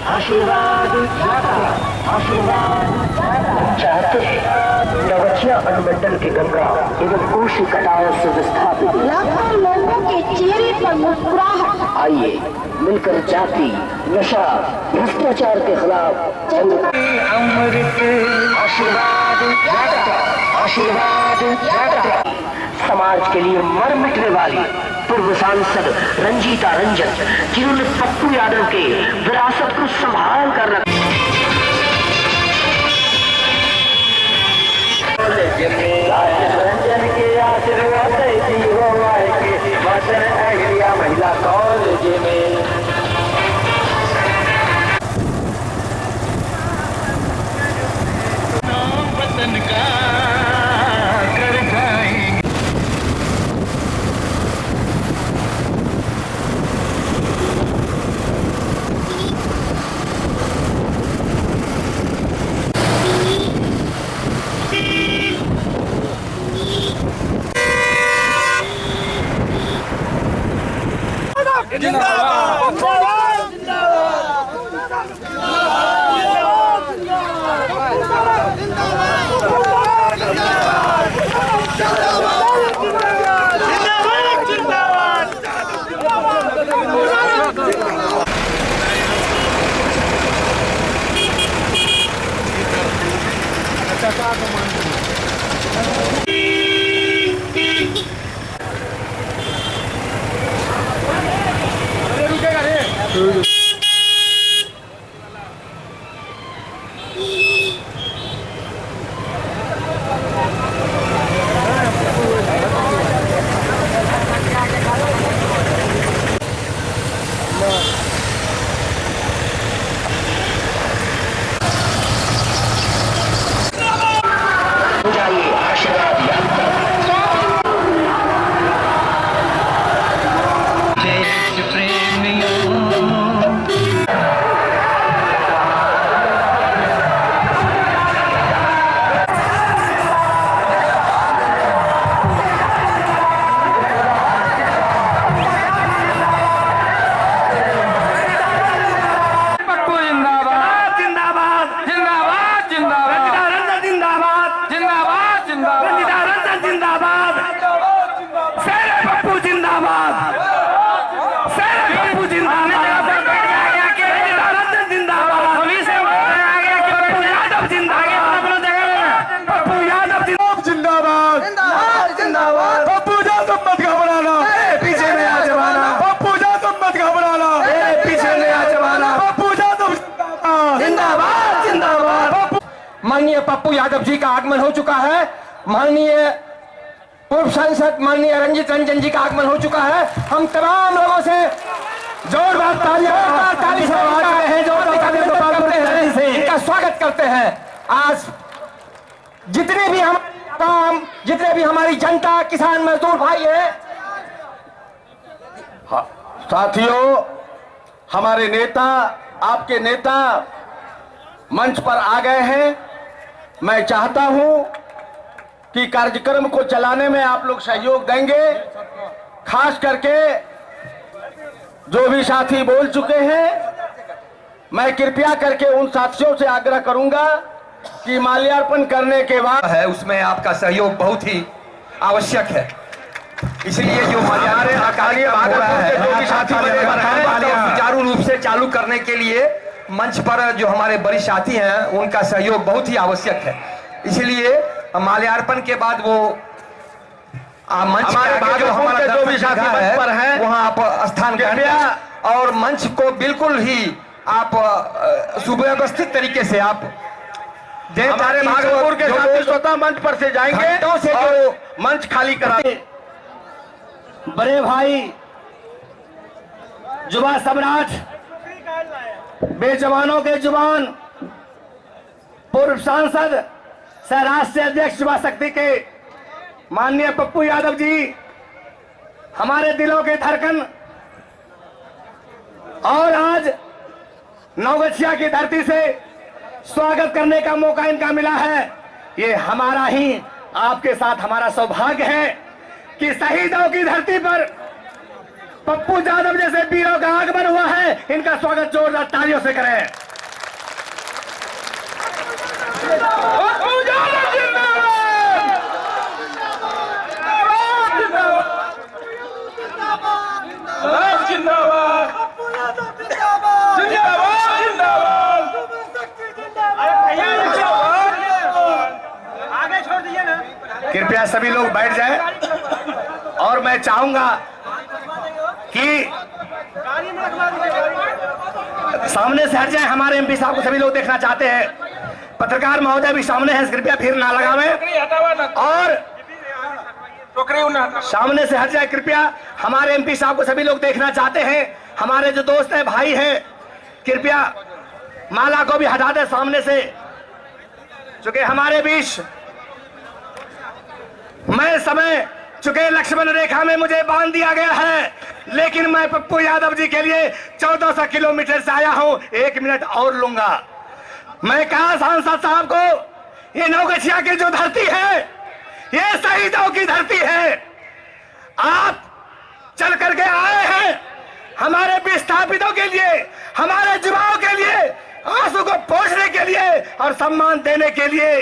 आशीर्वाद चाहते हैं नवचिया अनुमंडल की गंगा एवं कोशी कटाव से विस्थापित लाखों लोगों के चेहरे पर मुस्कुराहट। आइए मिलकर जाति नशा भ्रष्टाचार के खिलाफ आशीर्वाद समाज के लिए मर मिटने वाली पूर्व सांसद रंजीता रंजन, जिन्होंने पप्पू यादव के विरासत को संभाल कर रखा। रंजन के आशीर्वाद महिला कॉलेज में वतन का कर जाएंगे। माननीय पप्पू यादव जी का आगमन हो चुका है। माननीय पूर्व सांसद माननीय रंजीत रंजन जी का आगमन हो चुका है। हम तमाम लोगों से जोरदार ताली से इनका स्वागत करते हैं। आज जितने भी हमारी जनता, किसान, मजदूर भाई है, साथियों, हमारे नेता, आपके नेता मंच पर आ गए हैं। मैं चाहता हूं कि कार्यक्रम को चलाने में आप लोग सहयोग देंगे। खास करके जो भी साथी बोल चुके हैं, मैं कृपया करके उन साथियों से आग्रह करूंगा कि माल्यार्पण करने के बाद है उसमें आपका सहयोग बहुत ही आवश्यक है। इसलिए जो हमारे अकाली भागलपुर के जो भी साथी सुचारू रूप से चालू करने के लिए मंच पर जो हमारे बड़ी साथी हैं, उनका सहयोग बहुत ही आवश्यक है। इसलिए माल्यार्पण के बाद वो मंच के जो हमारा जो भी साथी मंच पर है वहां आप स्थान करें और मंच को बिल्कुल ही आप सुव्यवस्थित तरीके से आप हमारे भागलपुर के साथी स्वतः मंच पर से जाएंगे से जो मंच खाली करा। बड़े भाई जुबा सम्राट, बेजवानों के जुबान, पूर्व सांसद सह राष्ट्रीय अध्यक्ष युवा शक्ति के माननीय पप्पू यादव जी, हमारे दिलों के धड़कन, और आज नौगछिया की धरती से स्वागत करने का मौका इनका मिला है। ये हमारा ही आपके साथ हमारा सौभाग्य है कि शहीदों की धरती पर पप्पू यादव जैसे वीरों का आगमन हुआ है, इनका स्वागत जोरदार तालियों से करें। कृपया सभी लोग बैठ जाएं और मैं चाहूंगा कि सामने से हट जाए। हमारे एमपी साहब को सभी लोग देखना चाहते हैं। पत्रकार महोदय भी सामने हैं, कृपया फिर ना लगावें और सामने से हट जाए। कृपया हमारे एमपी साहब को सभी लोग देखना चाहते हैं। हमारे जो दोस्त हैं, भाई हैं, कृपया माला को भी हटा दे सामने से, चूंकि हमारे बीच मैं समय चुके लक्ष्मण रेखा में मुझे बांध दिया गया है, लेकिन मैं पप्पू यादव जी के लिए 1400 किलोमीटर से आया हूं। 1 मिनट और लूंगा। मैं कहा सांसद साहब को, ये नवगछिया की जो धरती है, ये शहीदों की धरती है। आप चल करके आए हैं हमारे विस्थापितों के लिए, हमारे युवाओं के लिए, आंसू को पोंछने के लिए और सम्मान देने के लिए।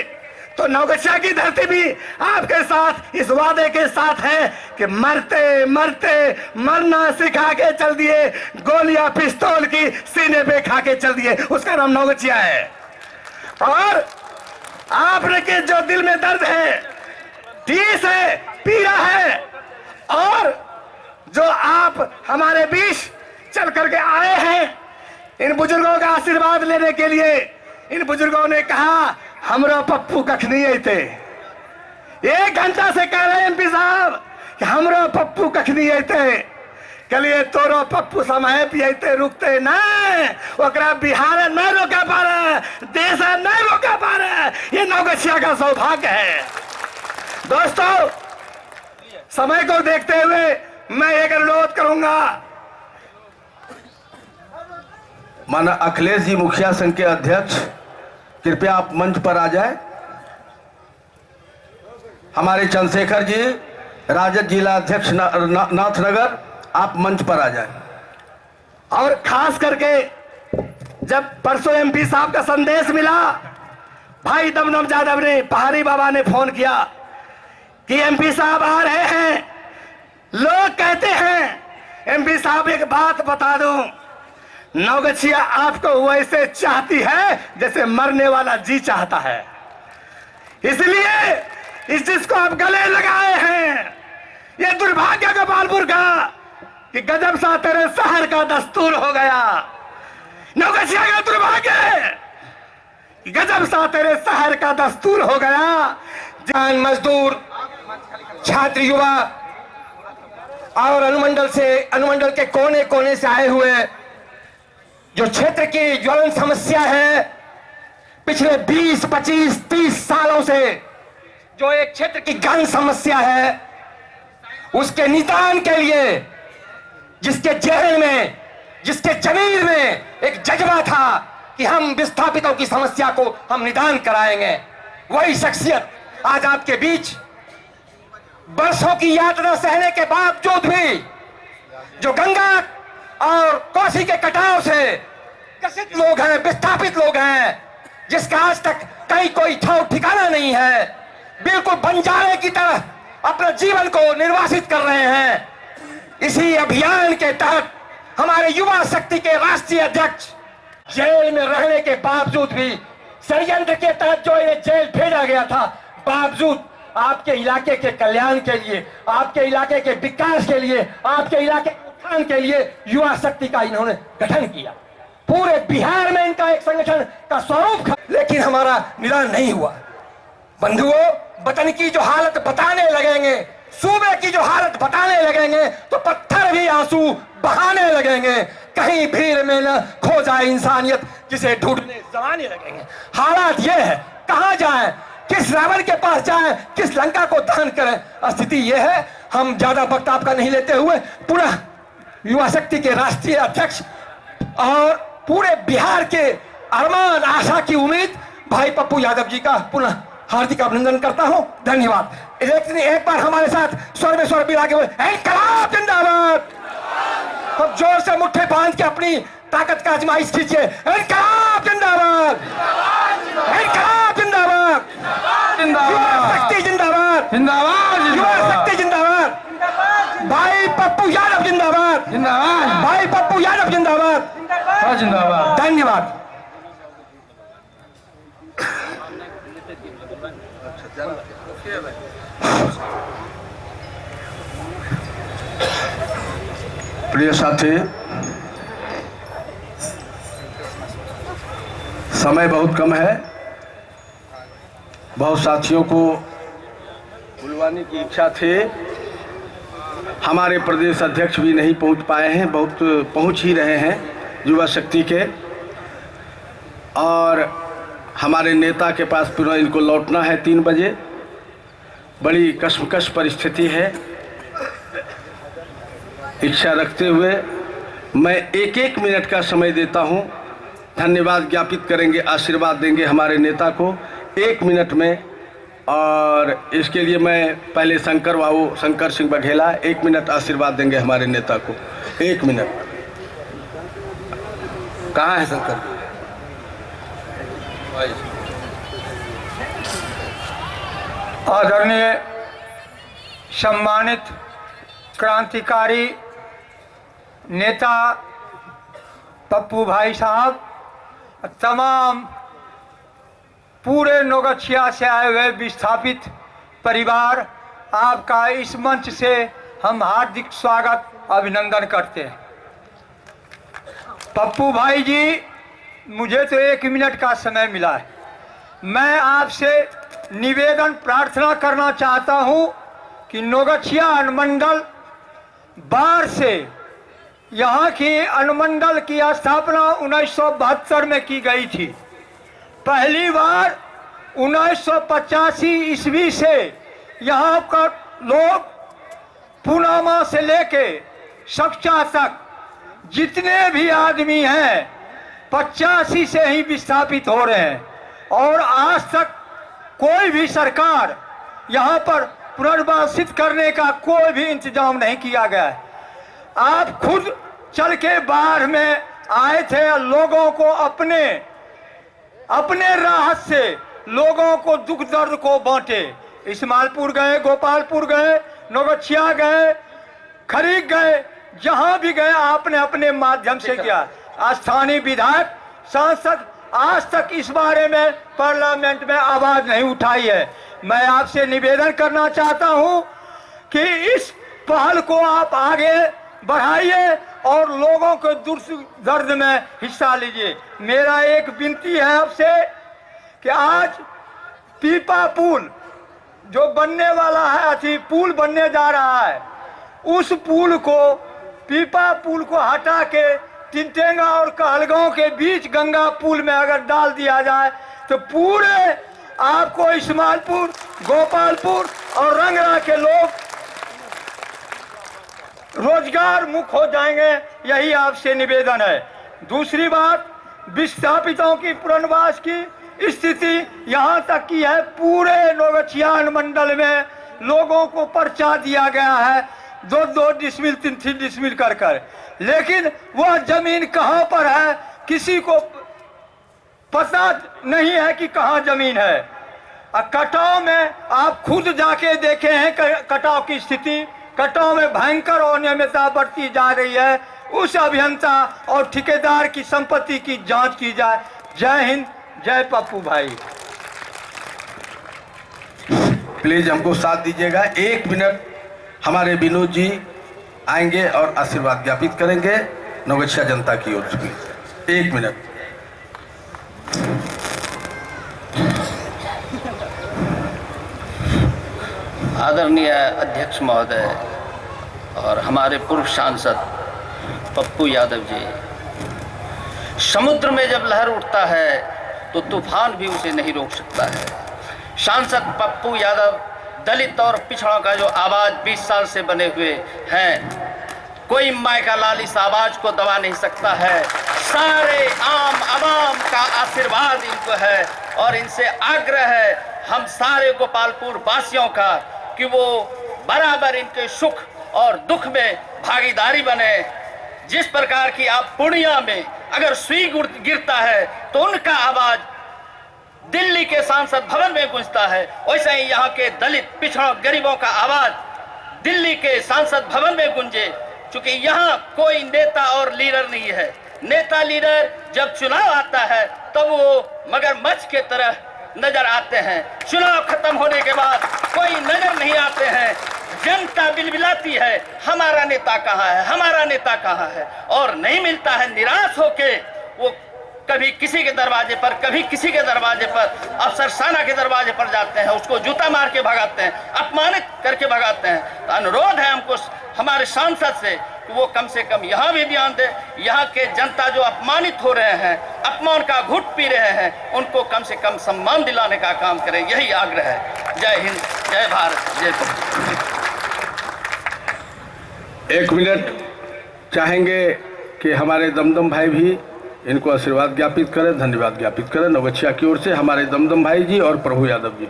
तो नवगछिया की धरती भी आपके साथ इस वादे के साथ है कि मरते मरते मरना सिखा के चल दिए, गोलियां पिस्तौल की सीने पे खा के चल दिए, उसका नाम नवगछिया है। और आपने के जो दिल में दर्द है, ठेस है, पीड़ा है, और जो आप हमारे बीच चल करके आए हैं इन बुजुर्गों का आशीर्वाद लेने के लिए। इन बुजुर्गों ने कहा हमरा पप्पू कखनी आते। 1 घंटा से कह रहे एमपी साहब कि हमरा पप्पू कखनी आते। कलिए तोरो पप्पू समय पियते रुकते न, ओकरा बिहार न रोका पा रहे, देश न रोका पा रहे। ये नवगछिया का सौभाग्य है। दोस्तों, समय को देखते हुए मैं एक अनुरोध करूंगा। माना अखिलेश जी मुखिया संघ के अध्यक्ष, कृपया आप मंच पर आ जाए। हमारे चंद्रशेखर जी, राजद जिला अध्यक्ष नाथनगर, आप मंच पर आ जाए। और खास करके जब परसों एमपी साहब का संदेश मिला, भाई दमदम यादव ने, पहाड़ी बाबा ने फोन किया कि एमपी साहब आ रहे हैं। लोग कहते हैं एमपी साहब एक बात बता दूं, नवगछिया आपको वैसे चाहती है जैसे मरने वाला जी चाहता है। इसलिए इस चीज को आप गले लगाए हैं। ये दुर्भाग्य गोपालपुर का कि गजब सा तेरे शहर का दस्तूर हो गया। नवगछिया का दुर्भाग्य है कि गजब सा तेरे शहर का दस्तूर हो गया। जान मजदूर, छात्र, युवा और अनुमंडल के कोने कोने से आए हुए जो क्षेत्र की ज्वलन समस्या है, पिछले 20, 25, 30 सालों से जो एक क्षेत्र की गहन समस्या है, उसके निदान के लिए जिसके जहन में, जिसके जमीन में एक जज्बा था कि हम विस्थापितों की समस्या को हम निदान कराएंगे, वही शख्सियत आज आपके बीच वर्षों की यातना सहने के बावजूद भी, जो गंगा और कोसी के कटाव से ग्रसित लोग हैं, विस्थापित लोग हैं, जिसका आज तक कहीं कोई ठाव ठिकाना नहीं है, बिल्कुल बंजारे की तरह अपने जीवन को निर्वासित कर रहे हैं। इसी अभियान के तहत हमारे युवा शक्ति के राष्ट्रीय अध्यक्ष जेल में रहने के बावजूद भी, षड्यंत्र के तहत जो इन्हें जेल भेजा गया था, बावजूद आपके इलाके के कल्याण के लिए, आपके इलाके के विकास के लिए, आपके इलाके के उत्थान के लिए युवा शक्ति का इन्होंने गठन किया। पूरे बिहार में इनका एक संगठन का स्वरूप, लेकिन हमारा निदान नहीं हुआ। बंधुओं, वतन की जो हालत बताने लगेंगे, सूबे की जो हालत बताने लगेंगे, तो पत्थर भी आंसू बहाने लगेंगे। कहीं भीड़ में न खो जाए इंसानियत, जिसे ढूंढने जमाने लगेंगे। हालात ये है, कहां जाएं, किस रावण के पास जाएं, किस लंका को दहन करें, स्थिति यह है। हम ज्यादा वक्त आपका नहीं लेते हुए पुनः युवा शक्ति के राष्ट्रीय अध्यक्ष और पूरे बिहार के अरमान, आशा की उम्मीद भाई पप्पू यादव जी का पुनः हार्दिक अभिनंदन करता हूं। धन्यवाद। एक बार हमारे साथ स्वर में स्वर मिला के, इनकलाब जिंदाबाद। अब जोर से मुट्ठी बांध के अपनी ताकत का आजमाइश कीजिए। इनकलाब जिंदाबाद, इनकलाब जिंदाबाद, युवा शक्ति जिंदाबाद, युवा शक्ति जिंदाबाद, भाई पप्पू यादव जिंदाबाद, भाई पप्पू यादव जिंदाबाद, धन्यवाद। प्रिय साथी, समय बहुत कम है। बहुत साथियों को बुलवाने की इच्छा थी, हमारे प्रदेश अध्यक्ष भी नहीं पहुंच पाए हैं, बहुत पहुंच ही रहे हैं युवा शक्ति के, और हमारे नेता के पास फिर इनको लौटना है 3 बजे। बड़ी कशमकश परिस्थिति है। इच्छा रखते हुए मैं 1-1 मिनट का समय देता हूं। धन्यवाद ज्ञापित करेंगे, आशीर्वाद देंगे हमारे नेता को 1 मिनट में। और इसके लिए मैं पहले शंकर सिंह बघेला 1 मिनट आशीर्वाद देंगे हमारे नेता को। 1 मिनट। कहाँ है शंकर? आदरणीय सम्मानित क्रांतिकारी नेता पप्पू भाई साहब, तमाम पूरे नौगछिया से आए हुए विस्थापित परिवार, आपका इस मंच से हम हार्दिक स्वागत अभिनंदन करते हैं। पप्पू भाई जी, मुझे तो 1 मिनट का समय मिला है। मैं आपसे निवेदन प्रार्थना करना चाहता हूं कि नौगछिया अनुमंडल बाढ़ से, यहाँ की अनुमंडल की स्थापना 1972 में की गई थी। पहली बार 1985 ईस्वी से यहाँ का लोग पुनामा से लेके सक्चा तक जितने भी आदमी हैं 85 से ही विस्थापित हो रहे हैं, और आज तक कोई भी सरकार यहाँ पर पुनर्वासित करने का कोई भी इंतजाम नहीं किया गया है। आप खुद चल के बाढ़ में आए थे, लोगों को अपने राहत से लोगों को दुख दर्द को बांटे। इस्माइलपुर गए, गोपालपुर गए, नौगछिया गए, खरीक गए, जहां भी गए आपने अपने माध्यम से किया। स्थानीय विधायक, सांसद आज तक इस बारे में पार्लियामेंट में आवाज नहीं उठाई है। मैं आपसे निवेदन करना चाहता हूं कि इस पहल को आप आगे बढ़ाइए और लोगों के दुख दर्द में हिस्सा लीजिए। मेरा एक विनती है आपसे कि आज पीपा पुल जो बनने वाला है, अथी पुल बनने जा रहा है, उस पुल को, पीपा पुल को हटा के टिंटेंगा और कहलगांव के बीच गंगा पुल में अगर डाल दिया जाए तो पूरे आपको इस्माइलपुर, गोपालपुर और रंगरा के लोग रोजगार मुक्त हो जाएंगे। यही आपसे निवेदन है। दूसरी बात, विस्थापितों की पुनर्वास की स्थिति यहाँ तक की है, पूरे नौगछिया मंडल में लोगों को पर्चा दिया गया है 2-2 डिसमिल 3-3 डिसमिल कर, लेकिन वह जमीन कहाँ पर है किसी को पता नहीं है कि कहाँ जमीन है। कटाव में आप खुद जाके देखे हैं कटाव की स्थिति, कटाव में भयंकर अनियमितता बढ़ती जा रही है। उस अभियंता और ठेकेदार की संपत्ति की जांच की जाए। जय हिंद, जय पप्पू भाई। प्लीज हमको साथ दीजिएगा। 1 मिनट हमारे विनोद जी आएंगे और आशीर्वाद ज्ञापित करेंगे नौगछिया जनता की ओर से। 1 मिनट। आदरणीय अध्यक्ष महोदय और हमारे पूर्व सांसद पप्पू यादव जी, समुद्र में जब लहर उठता है तो तूफान भी उसे नहीं रोक सकता है। सांसद पप्पू यादव दलित और पिछड़ों का जो आवाज 20 साल से बने हुए हैं, कोई मायका लाल इस आवाज को दबा नहीं सकता है। सारे आम आवाम का आशीर्वाद इनको है और इनसे आग्रह है हम सारे गोपालपुर वासियों का कि वो बराबर इनके सुख और दुख में भागीदारी बने। जिस प्रकार की आप पूर्णिया में अगर सुई गिरता है तो उनका आवाज दिल्ली के सांसद भवन में गूंजता है, वैसे ही यहाँ के दलित पिछड़ों गरीबों का आवाज दिल्ली के सांसद भवन में गूंजे। क्योंकि यहाँ कोई नेता और लीडर नहीं है। नेता लीडर जब चुनाव आता है तब वो मगरमच्छ के तरह नजर आते हैं। चुनाव खत्म होने के बाद कोई नजर नहीं आते हैं। जनता बिलबिलाती है, हमारा नेता कहाँ है, हमारा नेता कहाँ है, और नहीं मिलता है। निराश होके वो कभी किसी के दरवाजे पर, कभी किसी के दरवाजे पर, अफसरशाना के दरवाजे पर जाते हैं, उसको जूता मार के भगाते हैं, अपमानित करके भगाते हैं। तो अनुरोध है हमको हमारे सांसद से कि वो कम से कम यहाँ भी ध्यान दे। यहाँ के जनता जो अपमानित हो रहे हैं, अपमान का घुट पी रहे हैं, उनको कम से कम सम्मान दिलाने का काम करें, यही आग्रह है। जय हिंद, जय भारत, जय भारत। 1 मिनट चाहेंगे कि हमारे दमदम भाई भी इनको आशीर्वाद ज्ञापित करें, धन्यवाद ज्ञापित करें। नवगछिया की ओर से हमारे दमदम भाई जी और प्रभु यादव जी।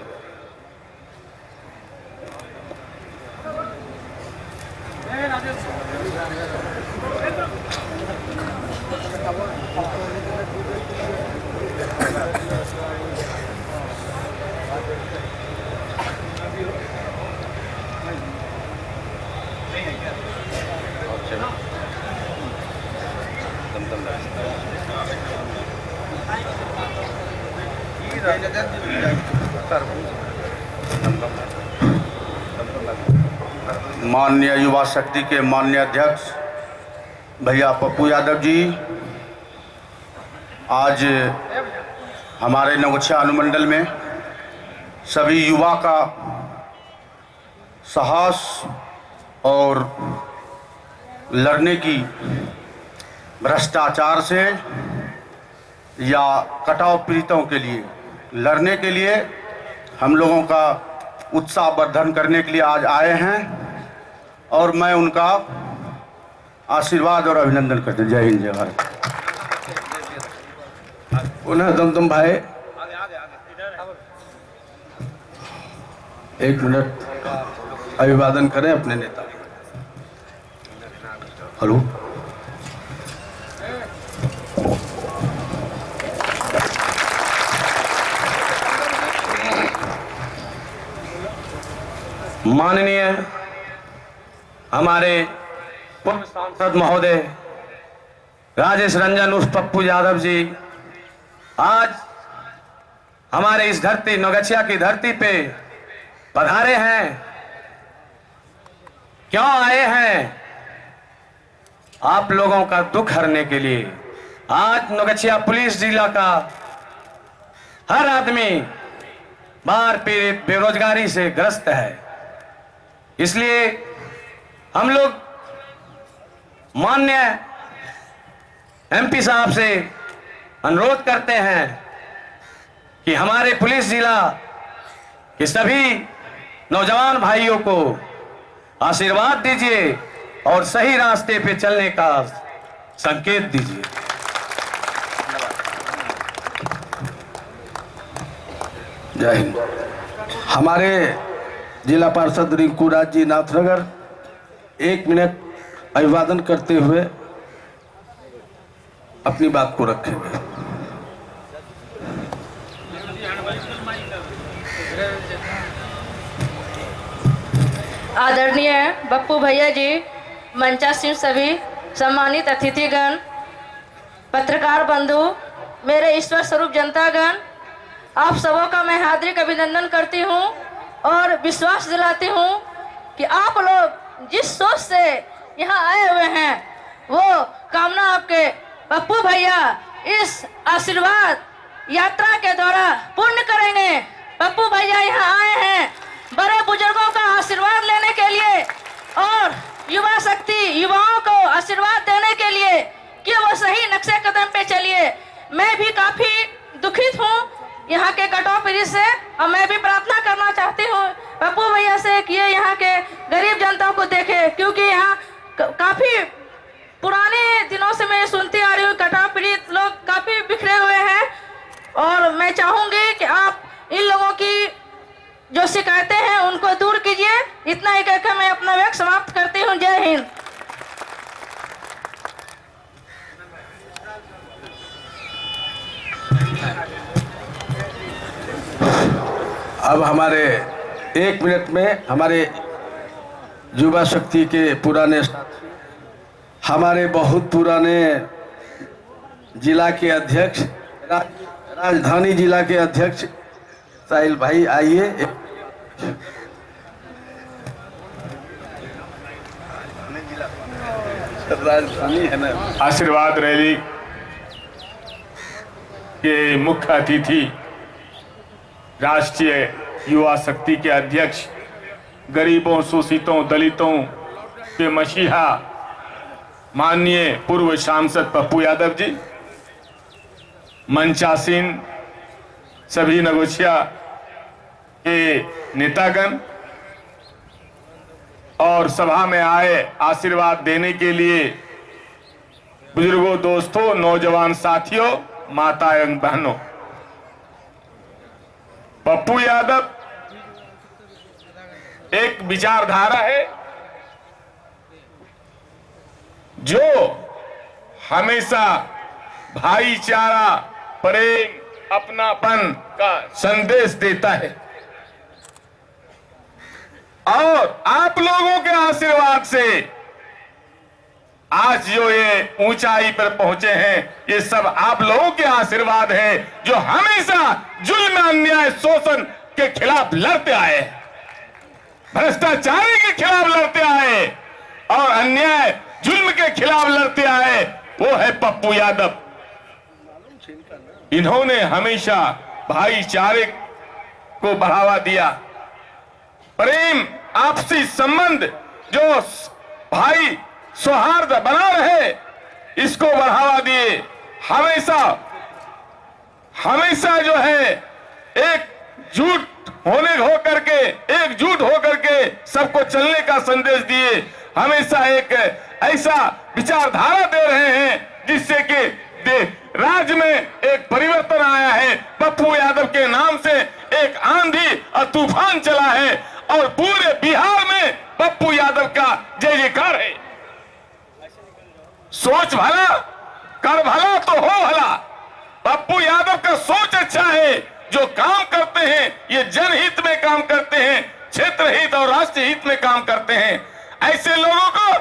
माननीय युवा शक्ति के माननीय अध्यक्ष भैया पप्पू यादव जी, आज हमारे नवगछिया अनुमंडल में सभी युवा का साहस और लड़ने की, भ्रष्टाचार से या कटाव पीड़ितों के लिए लड़ने के लिए हम लोगों का उत्साह वर्धन करने के लिए आज आए हैं और मैं उनका आशीर्वाद और अभिनंदन करते हैं। जय हिंद, जय भारत। पुनः दमदम भाई 1 मिनट अभिवादन करें अपने नेता। हेलो, माननीय हमारे पूर्व सांसद महोदय राजेश रंजन उर्फ पप्पू यादव जी आज हमारे इस धरती नवगछिया की धरती पे पधारे हैं। क्यों आए हैं? आप लोगों का दुख हरने के लिए। आज नवगछिया पुलिस जिला का हर आदमी मार पीड़ित, बेरोजगारी से ग्रस्त है। इसलिए हम लोग माननीय एमपी साहब से अनुरोध करते हैं कि हमारे पुलिस जिला के सभी नौजवान भाइयों को आशीर्वाद दीजिए और सही रास्ते पे चलने का संकेत दीजिए। जय हिंद। हमारे जिला पार्षद रिंकू राज जी नाथनगर 1 मिनट अभिवादन करते हुए अपनी बात को रखेंगे। आदरणीय बप्पू भैया जी, मंचासीन सभी सम्मानित अतिथिगण, पत्रकार बंधु, मेरे ईश्वर स्वरूप जनतागण, आप सबों का मैं हार्दिक अभिनंदन करती हूँ और विश्वास दिलाती हूँ कि आप लोग जिस सोच से यहाँ आए हुए हैं वो कामना आपके पप्पू भैया इस आशीर्वाद यात्रा के द्वारा पूर्ण करेंगे। पप्पू भैया यहाँ आए हैं बड़े बुजुर्गों का आशीर्वाद लेने के लिए और युवा शक्ति युवाओं को आशीर्वाद देने के लिए कि वो सही नक्शे कदम पे चलिए। मैं भी काफी दुखित हूँ यहाँ के कटाव पीड़ित से और मैं भी प्रार्थना करना चाहती हूँ पप्पू भैया से कि ये यहाँ के गरीब जनता को देखे, क्योंकि यहाँ काफी पुराने दिनों से मैं सुनती आ रही हूँ कटाव पीड़ित लोग काफी बिखरे हुए हैं और मैं चाहूंगी कि आप इन लोगों की जो शिकायतें हैं उनको दूर कीजिए। इतना ही कहकर मैं अपना व्यक्त समाप्त करती हूँ। जय हिंद। अब हमारे 1 मिनट में हमारे युवा शक्ति के पुराने हमारे बहुत पुराने जिला के अध्यक्ष राजधानी जिला के अध्यक्ष साहिल भाई आइए। राजधानी है ना। आशीर्वाद रैली के मुख्य अतिथि राष्ट्रीय युवा शक्ति के अध्यक्ष, गरीबों, शोषितों, दलितों के मसीहा माननीय पूर्व सांसद पप्पू यादव जी, मंचासीन सभी नगोछिया के नेतागण और सभा में आए आशीर्वाद देने के लिए बुजुर्गों, दोस्तों, नौजवान साथियों, माता एवं बहनों, पप्पू यादव एक विचारधारा है जो हमेशा भाईचारा, प्रेम, अपनापन का संदेश देता है और आप लोगों के आशीर्वाद से आज जो ये ऊंचाई पर पहुंचे हैं, ये सब आप लोगों के आशीर्वाद है जो हमेशा जुल्म, अन्याय, शोषण के खिलाफ लड़ते आए, भ्रष्टाचारी के खिलाफ लड़ते आए और अन्याय, जुल्म के खिलाफ लड़ते आए, वो है पप्पू यादव। इन्होंने हमेशा भाईचारे को बढ़ावा दिया, प्रेम, आपसी संबंध जो भाई सौहार्द बना रहे, इसको बढ़ावा दिए। हमेशा जो है एकजुट होकर के सबको चलने का संदेश दिए। हमेशा एक ऐसा विचारधारा दे रहे हैं जिससे कि राज्य में एक परिवर्तन आया है। पप्पू यादव के नाम से एक आंधी और तूफान चला है और पूरे बिहार में पप्पू यादव का जय जयकार है। सोच भला, कर भला तो हो भला। पप्पू यादव का सोच अच्छा है, जो काम करते हैं ये जनहित में काम करते हैं, क्षेत्र हित और राष्ट्र हित में काम करते हैं। ऐसे लोगों को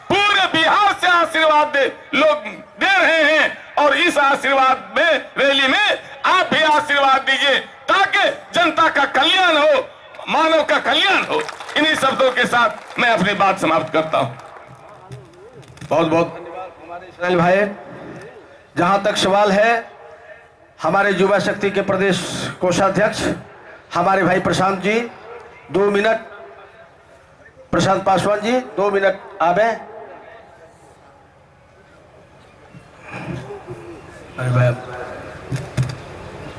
पूरे बिहार से आशीर्वाद लोग दे रहे हैं और इस आशीर्वाद में रैली में आप भी आशीर्वाद दीजिए ताकि जनता का कल्याण हो, मानव का कल्याण हो। इन्हीं शब्दों के साथ मैं अपनी बात समाप्त करता हूं। बहुत बहुत धन्यवाद हमारे इसराइल भाई। जहां तक सवाल है, हमारे युवा शक्ति के प्रदेश कोषाध्यक्ष हमारे भाई प्रशांत जी 2 मिनट, प्रशांत पासवान जी 2 मिनट आवे।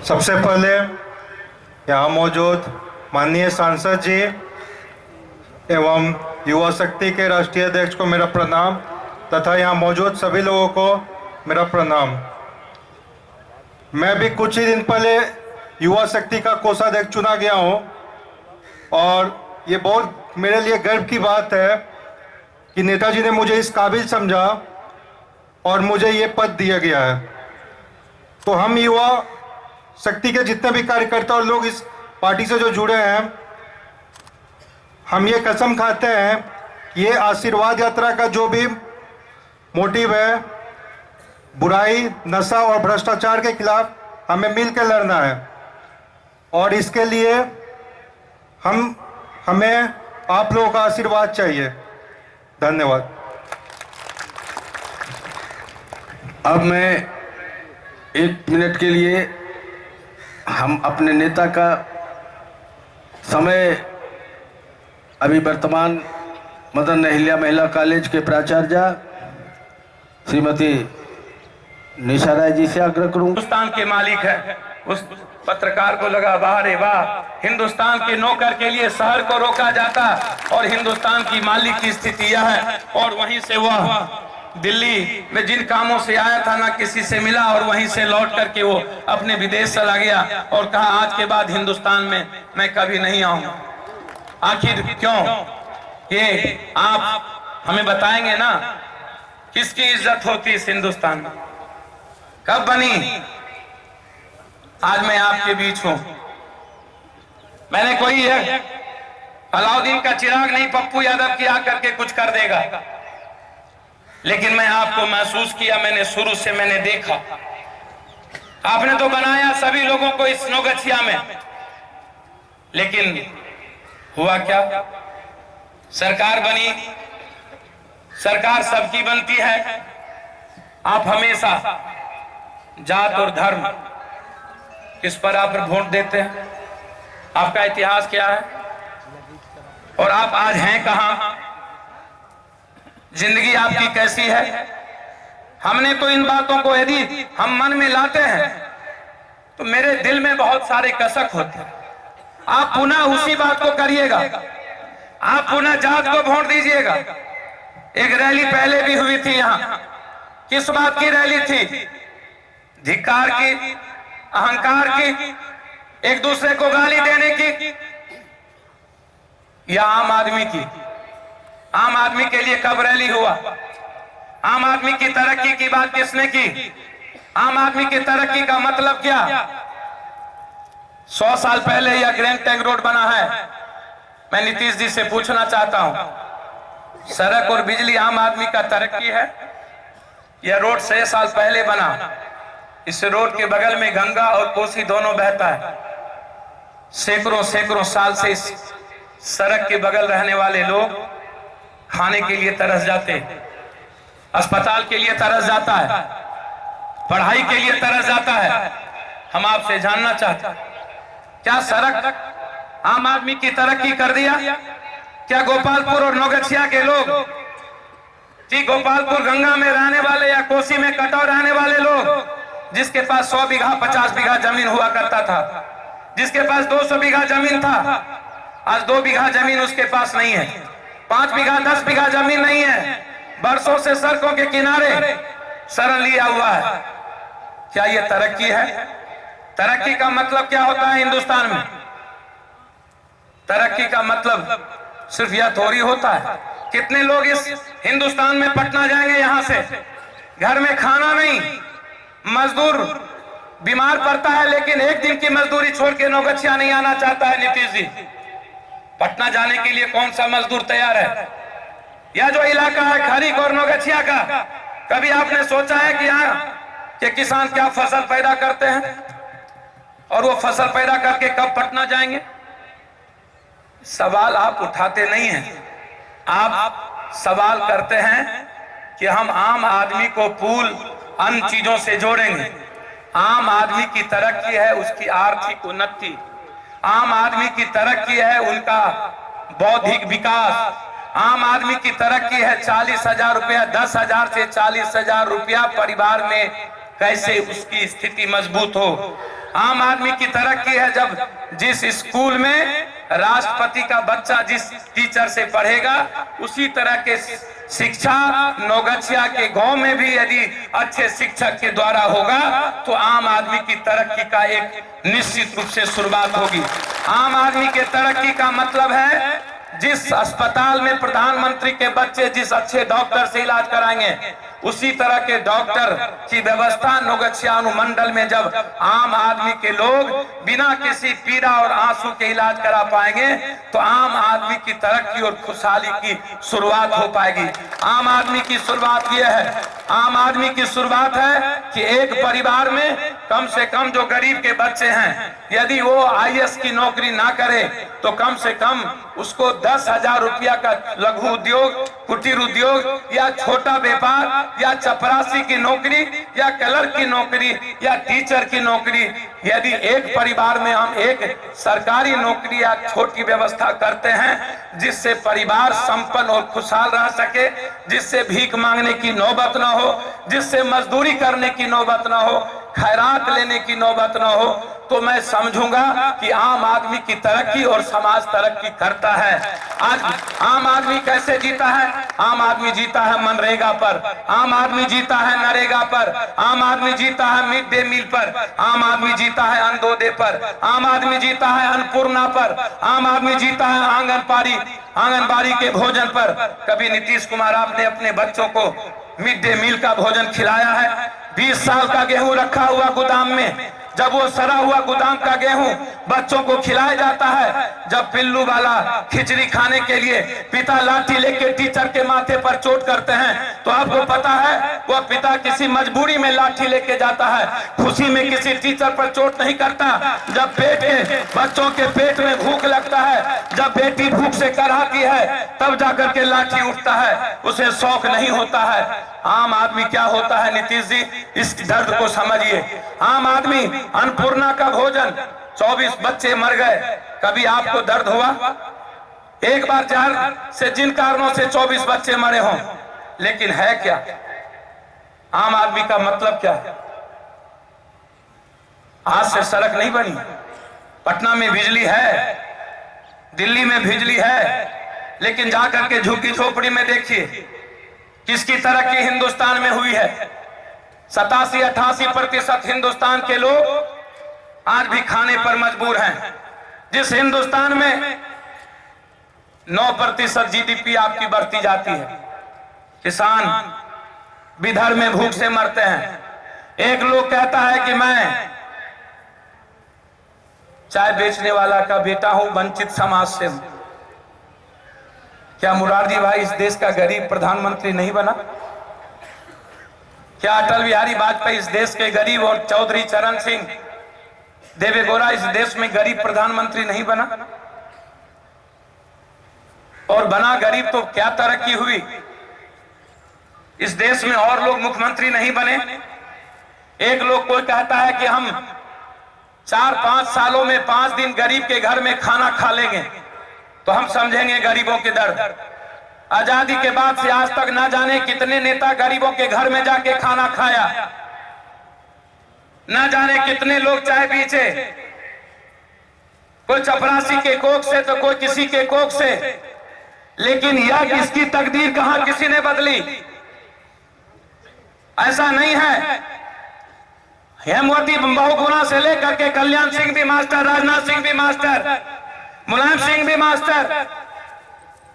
सबसे पहले यहाँ मौजूद माननीय सांसद जी एवं युवा शक्ति के राष्ट्रीय अध्यक्ष को मेरा प्रणाम तथा यहाँ मौजूद सभी लोगों को मेरा प्रणाम। मैं भी कुछ ही दिन पहले युवा शक्ति का कोषाध्यक्ष चुना गया हूँ और ये बहुत मेरे लिए गर्व की बात है कि नेताजी ने मुझे इस काबिल समझा और मुझे ये पद दिया गया है। तो हम युवा शक्ति के जितने भी कार्यकर्ता और लोग इस पार्टी से जो जुड़े हैं, हम ये कसम खाते हैं कि ये आशीर्वाद यात्रा का जो भी मोटिव है, बुराई, नशा और भ्रष्टाचार के खिलाफ हमें मिलकर लड़ना है और इसके लिए हमें आप लोगों का आशीर्वाद चाहिए। धन्यवाद। अब मैं 1 मिनट के लिए हम अपने नेता का समय, अभी वर्तमान मदन अहिल्या महिला कॉलेज के प्राचार्य श्रीमती निशा राय जी से आग्रह करूं। हिंदुस्तान के मालिक है, उस पत्रकार को लगा वाह रे वाह, हिंदुस्तान के नौकर के लिए शहर को रोका जाता और हिंदुस्तान की मालिक की स्थिति यह है। और वहीं से वह दिल्ली में जिन कामों से आया था ना किसी से मिला और वहीं से लौट करके वो अपने विदेश चला गया और कहा आज के बाद हिंदुस्तान में मैं कभी नहीं आऊंगा। आखिर क्यों? ये आप हमें बताएंगे ना किसकी इज्जत होती इस हिंदुस्तान में, कब बनी? आज मैं आपके बीच हूं। मैंने कोई है अलाउद्दीन का चिराग नहीं पप्पू यादव की आकर के कुछ कर देगा, लेकिन मैं आपको महसूस किया, मैंने शुरू से मैंने देखा। आपने तो बनाया सभी लोगों को इस नौगछिया में, लेकिन हुआ क्या? सरकार बनी, सरकार सबकी बनती है, आप हमेशा जात और धर्म किस पर आप वोट देते हैं? आपका इतिहास क्या है और आप आज हैं कहां? जिंदगी आपकी कैसी है? हमने तो इन बातों को यदि हम मन में लाते हैं तो मेरे दिल में बहुत सारे कसक होते हैं। आप पुनः उसी बात को करिएगा, आप पुनः जात को वोट दीजिएगा। एक रैली पहले भी हुई थी यहां, किस बात की रैली थी? धिक्कार की, अहंकार की, एक दूसरे को गाली देने की, या आम आदमी की? आम आदमी के लिए कब रैली हुआ? आम आदमी की तरक्की की बात किसने की? आम आदमी की तरक्की का मतलब क्या? 100 साल पहले यह ग्रैंड टैंक रोड बना है। मैं नीतीश जी से पूछना चाहता हूं, सड़क और बिजली आम आदमी का तरक्की है? यह रोड 6 साल पहले बना। इस रोड के बगल में गंगा और कोसी दोनों बहता है। सैकड़ों साल से इस सड़क के बगल रहने वाले लोग खाने के लिए तरस जाते हैं, अस्पताल के लिए तरस जाता है, पढ़ाई के लिए तरस जाता है। हम आपसे जानना चाहते हैं, क्या सड़क आम आदमी की तरक्की कर दिया? क्या गोपालपुर और नौगछिया के लोग, जी गोपालपुर गंगा में रहने वाले या कोसी में कटाव रहने वाले लोग, जिसके पास 100 बीघा 50 बीघा जमीन हुआ करता था, जिसके पास 200 बीघा जमीन था, आज 2 बीघा जमीन उसके पास नहीं है, 5 बीघा 10 बीघा जमीन नहीं है, बरसों से सड़कों के किनारे शरण लिया हुआ है। क्या यह तरक्की है? तरक्की का मतलब क्या होता है हिंदुस्तान में? तरक्की का मतलब सिर्फ यह थोड़ी होता है। कितने लोग इस हिंदुस्तान में पटना जाएंगे यहां से, घर में खाना नहीं, मजदूर बीमार पड़ता है लेकिन एक दिन की मजदूरी छोड़ के नौगछिया नहीं आना चाहता है नीतीश जी। पटना जाने के लिए कौन सा मजदूर तैयार है? यह जो इलाका है खरीक और नौगछिया का, कभी आपने सोचा है कि यहाँ के किसान क्या फसल पैदा करते हैं और वो फसल पैदा करके कब पटना जाएंगे? सवाल आप उठाते नहीं हैं, आप सवाल करते हैं कि हम आम आदमी को पुल अन्य चीजों से जोड़ेंगे। आम आदमी की तरक्की है उसकी आर्थिक उन्नति, आम आदमी की तरक्की है उनका बौद्धिक विकास, आम आदमी की तरक्की है 40,000 रुपया, 10,000 से 40,000 रुपया परिवार में कैसे उसकी स्थिति मजबूत हो। आम आदमी की तरक्की है जब जिस स्कूल में राष्ट्रपति का बच्चा जिस टीचर से पढ़ेगा उसी तरह के शिक्षा नौगछिया के गांव में भी यदि अच्छे शिक्षक के द्वारा होगा तो आम आदमी की तरक्की का एक निश्चित रूप से शुरुआत होगी। आम आदमी के तरक्की का मतलब है जिस अस्पताल में प्रधानमंत्री के बच्चे जिस अच्छे डॉक्टर से इलाज कराएंगे उसी तरह के डॉक्टर की व्यवस्था नौगछिया अनुमंडल में जब आम आदमी के लोग बिना किसी पीड़ा और आंसू के इलाज करा पाएंगे तो आम आदमी की तरक्की और खुशहाली की शुरुआत हो पाएगी। आम आदमी की शुरुआत यह है, आम आदमी की शुरुआत है कि एक परिवार में कम से कम जो गरीब के बच्चे हैं यदि वो IAS की नौकरी ना करे तो कम से कम उसको 10,000 रुपया का लघु उद्योग, कुटीर उद्योग या छोटा व्यापार या चपरासी की नौकरी या क्लर्क की नौकरी या टीचर की नौकरी, यदि एक परिवार में हम एक सरकारी नौकरी या छोटी व्यवस्था करते हैं जिससे परिवार संपन्न और खुशहाल रह सके, जिससे भीख मांगने की नौबत ना हो, जिससे मजदूरी करने की नौबत ना हो, खैरात लेने की नौबत ना हो, तो मैं समझूंगा कि आम आदमी की तरक्की और समाज तरक्की करता है। आज आम आदमी कैसे जीता है? आम आदमी जीता है मनरेगा पर, आम आदमी जीता है नरेगा पर, आम आदमी जीता है मिड डे मील पर, आम आदमी जीता है अंत्योदय पर, आम आदमी जीता है अन्नपूर्णा पर, आम आदमी जीता है आंगनबाड़ी के भोजन पर। कभी नीतीश कुमार आपने अपने बच्चों को मिड डे मील का भोजन खिलाया है? 20 साल का गेहूं रखा हुआ गोदाम में, जब वो सड़ा हुआ गोदाम का गेहूं बच्चों को खिलाया जाता है, जब पिल्लू वाला खिचड़ी खाने के लिए पिता लाठी लेके टीचर के माथे पर चोट करते हैं, तो आपको पता है वह पिता किसी मजबूरी में लाठी लेके जाता है, खुशी में किसी टीचर पर चोट नहीं करता। जब बच्चों के पेट में भूख लगता है, जब बेटी भूख से कराहती है, तब जाकर के लाठी उठता है, उसे शौक नहीं होता है। आम आदमी क्या होता है नीतीश जी, इस दर्द को समझिए। आम आदमी अन्नपूर्णा का भोजन, 24 बच्चे मर गए, कभी आपको दर्द हुआ? एक बार जहर से जिन कारणों से 24 बच्चे मरे हों, लेकिन है क्या? आम आदमी का मतलब क्या है? आज से सड़क नहीं बनी, पटना में बिजली है, दिल्ली में बिजली है, लेकिन जाकर के झुग्गी झोपड़ी में देखिए किसकी तरक्की हिंदुस्तान में हुई है। 87-88% हिंदुस्तान के लोग आज भी खाने पर मजबूर हैं। जिस हिंदुस्तान में 9% जीडीपी आपकी बढ़ती जाती है, किसान विदर्भ में भूख से मरते हैं। एक लोग कहता है कि मैं चाय बेचने वाला का बेटा हूं, वंचित समाज से हूं। क्या मुरारजी भाई इस देश का गरीब प्रधानमंत्री नहीं बना? क्या अटल बिहारी वाजपेयी इस देश के गरीब और चौधरी चरण सिंह देवेगौड़ा इस देश में गरीब प्रधानमंत्री नहीं बना? और बना गरीब तो क्या तरक्की हुई? इस देश में और लोग मुख्यमंत्री नहीं बने। एक लोग कोई कहता है कि हम 4-5 सालों में 5 दिन गरीब के घर में खाना खा लेंगे तो हम समझेंगे गरीबों के दर्द। आजादी के बाद से आज तक ना जाने कितने नेता गरीबों के घर में जाके खाना खाया, ना जाने कितने लोग चाय पीछे, कोई चपरासी के कोख से तो कोई किसी के कोख से, लेकिन यह किसकी तकदीर कहां किसी ने बदली? ऐसा नहीं है। हेमवती बहुगुणा से लेकर के कल्याण सिंह भी मास्टर, राजनाथ सिंह भी मास्टर, मुलायम सिंह भी मास्टर,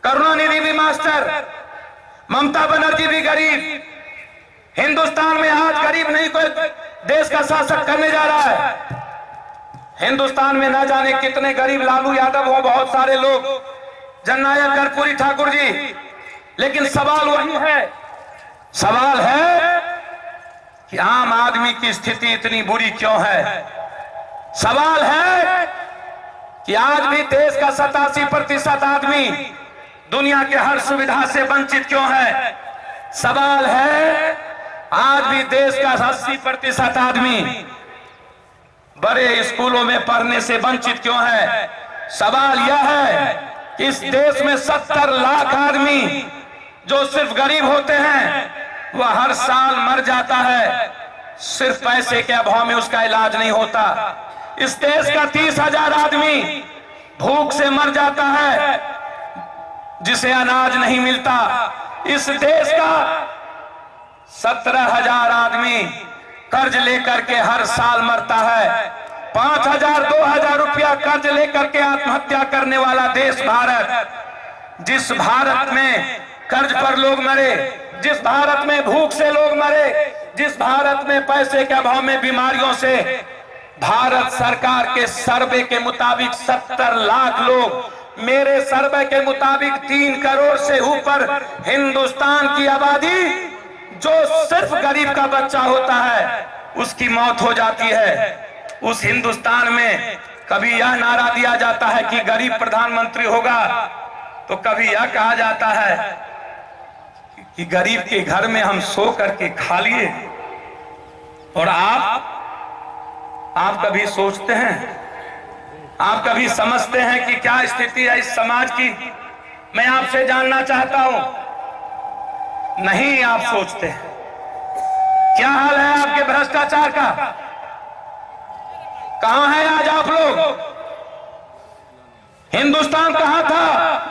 करुणानिधि भी मास्टर, ममता बनर्जी भी गरीब। हिंदुस्तान में आज गरीब नहीं कोई देश का शासक करने जा रहा है। हिंदुस्तान में ना जाने कितने गरीब लालू यादव हो, बहुत सारे लोग, जननायक कर्पूरी ठाकुर जी, लेकिन सवाल वही है, सवाल है कि आम आदमी की स्थिति इतनी बुरी क्यों है? सवाल है कि आज भी देश का 87% आदमी दुनिया के हर सुविधा से वंचित क्यों है? सवाल है आज भी देश का 80% आदमी बड़े स्कूलों में पढ़ने से वंचित क्यों है? सवाल यह है कि इस देश में 70 लाख आदमी जो सिर्फ गरीब होते हैं वह हर साल मर जाता है, सिर्फ पैसे के अभाव में उसका इलाज नहीं होता। इस देश का 30,000 आदमी भूख से मर जाता है जिसे अनाज नहीं मिलता। इस देश का 17,000 आदमी कर्ज लेकर के हर साल मरता है। 5,000 2,000 रुपया कर्ज लेकर के आत्महत्या करने वाला देश भारत। जिस भारत में कर्ज पर लोग मरे, जिस भारत में भूख से लोग मरे, जिस भारत में पैसे के अभाव में बीमारियों से, भारत सरकार के सर्वे के मुताबिक 70 लाख लोग, मेरे सर्वे के मुताबिक 3 करोड़ से ऊपर हिंदुस्तान की आबादी, जो सिर्फ गरीब का बच्चा होता है उसकी मौत हो जाती है। उस हिंदुस्तान में कभी यह नारा दिया जाता है कि गरीब प्रधानमंत्री होगा, तो कभी यह कहा जाता है कि गरीब के घर में हम सो करके खा लिए। और आप कभी सोचते हैं, आप कभी समझते हैं कि क्या स्थिति है इस समाज की? मैं आपसे जानना चाहता हूं, नहीं आप सोचते हैं। क्या हाल है आपके भ्रष्टाचार का? कहां है आज आप लोग? हिंदुस्तान कहां था?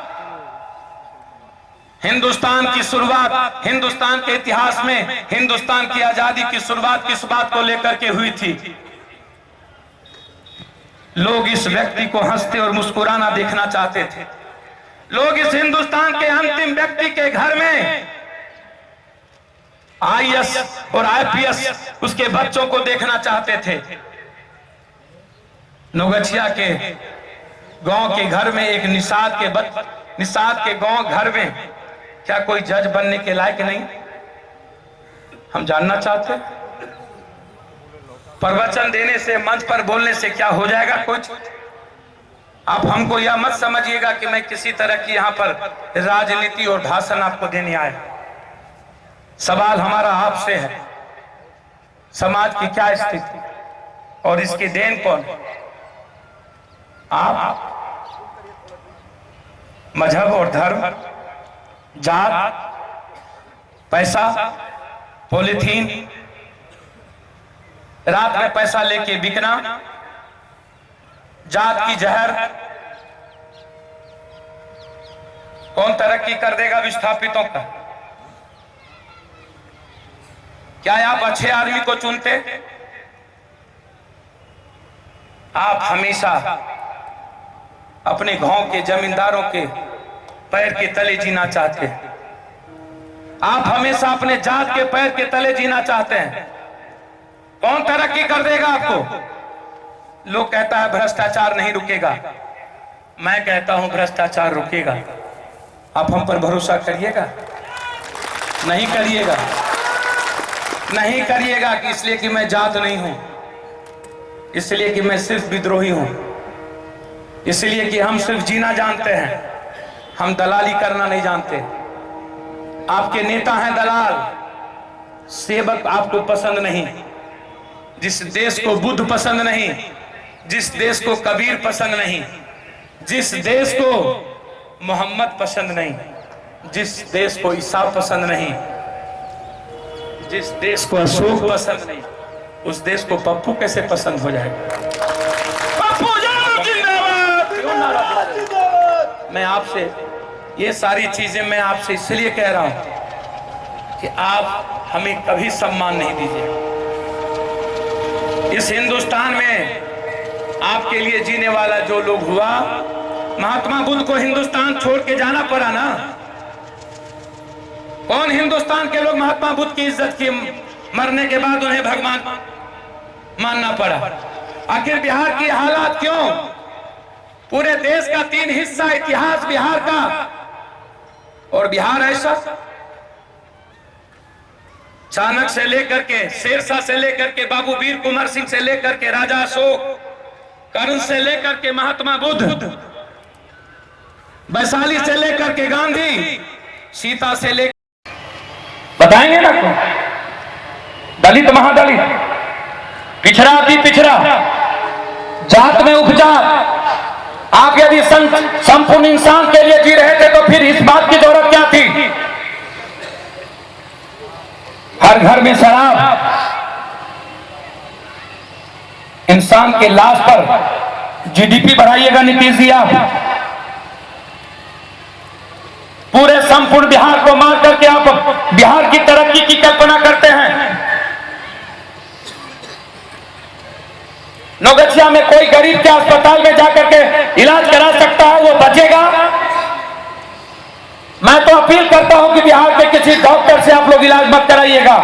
हिंदुस्तान की शुरुआत, हिंदुस्तान के इतिहास में हिंदुस्तान की आजादी की शुरुआत किस बात को लेकर के हुई थी? लोग इस व्यक्ति को हंसते और मुस्कुराना देखना चाहते थे। लोग इस हिंदुस्तान के अंतिम व्यक्ति के घर में आईएएस और आईपीएस उसके बच्चों को देखना चाहते थे। नौगछिया के गांव के घर में एक निषाद के गांव घर में क्या कोई जज बनने के लायक नहीं? हम जानना चाहते हैं। प्रवचन देने से, मंच पर बोलने से क्या हो जाएगा कुछ? आप हमको यह मत समझिएगा कि मैं किसी तरह की यहाँ पर राजनीति और भाषण आपको देने आया। सवाल हमारा आपसे है, समाज की क्या स्थिति और इसकी देन कौन? आप मजहब और धर्म, जात, पैसा, पॉलिथीन, रात में पैसा लेके बिकना, जात की जहर, कौन तरक्की कर देगा विस्थापितों का? क्या आप अच्छे आदमी को चुनते? आप हमेशा अपने गांव के जमींदारों के पैर के तले जीना चाहते हैं। आप हमेशा अपने जात के पैर के तले जीना चाहते हैं। कौन तरक्की कर देगा आपको? लोग कहता है भ्रष्टाचार नहीं रुकेगा, मैं कहता हूं भ्रष्टाचार रुकेगा। आप हम पर भरोसा करिएगा? नहीं करिएगा, नहीं करिएगा कि इसलिए कि मैं जात नहीं हूं, इसलिए कि मैं सिर्फ विद्रोही हूं, इसलिए कि हम सिर्फ जीना जानते हैं, हम दलाली करना नहीं जानते। आपके नेता हैं दलाल, सेवक आपको पसंद नहीं। जिस देश को बुद्ध पसंद नहीं, जिस देश को कबीर पसंद नहीं, जिस देश को मोहम्मद पसंद नहीं, जिस देश को ईसा पसंद नहीं, जिस देश को अशोक पसंद नहीं, उस देश को पप्पू कैसे पसंद हो जाएगा? पप्पू जिंदाबाद! मैं आपसे ये सारी चीजें मैं आपसे इसलिए कह रहा हूं कि आप हमें कभी सम्मान नहीं दीजिए। इस हिंदुस्तान में आपके लिए जीने वाला जो लोग हुआ, महात्मा बुद्ध को हिंदुस्तान छोड़ के जाना पड़ा ना। कौन हिंदुस्तान के लोग महात्मा बुद्ध की इज्जत की, मरने के बाद उन्हें भगवान मानना पड़ा? आखिर बिहार की हालात क्यों? पूरे देश का 3 हिस्सा इतिहास बिहार का, और बिहार ऐसा चाणक्य से लेकर के, शेरशाह से लेकर के, बाबू वीर कुंवर सिंह से लेकर के, राजा अशोक, कर्ण से लेकर के महात्मा बुद्ध, वैशाली से लेकर के गांधी, सीता से लेकर, बताएंगे ना कौन? दलित महादलित, पिछड़ा अति पिछड़ा, जात में उपजात। आप यदि संपूर्ण इंसान के लिए जी रहे थे तो फिर इस बात की जरूरत क्या थी? हर घर में शराब, इंसान के लाश पर जीडीपी बढ़ाइएगा नीतीश जी आप। पूरे संपूर्ण बिहार को मार करके आप बिहार की तरक्की की कल्पना करते हैं। नौगछिया में कोई गरीब के अस्पताल में जाकर के इलाज करा सकता है, वो बचेगा? मैं तो अपील करता हूं कि बिहार के किसी डॉक्टर से आप लोग इलाज मत कराइएगा।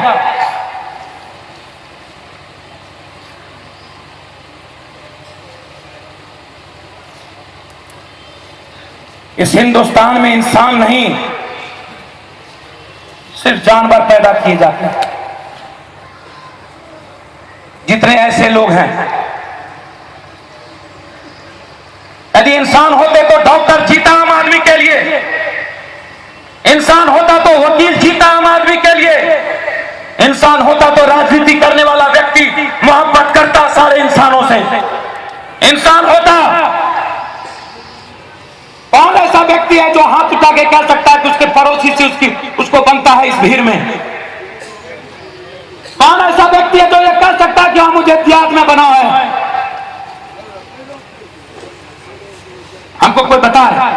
इस हिंदुस्तान में इंसान नहीं, सिर्फ जानवर पैदा किए जाते हैं। जितने ऐसे लोग हैं, यदि इंसान होते तो डॉक्टर जीता आम आदमी के लिए, इंसान होता तो वकील जीता आम आदमी के लिए, इंसान होता तो राजनीति करने वाला व्यक्ति मोहब्बत करता सारे इंसानों से, इंसान होता। कौन ऐसा व्यक्ति है जो हाथ उठा के कह सकता है कि उसके पड़ोसी से उसको बनता है इस भीड़ में? कौन ऐसा व्यक्ति है जो ये कह सकता है कि हाँ मुझे इतिहास में बना है? हमको कोई बता है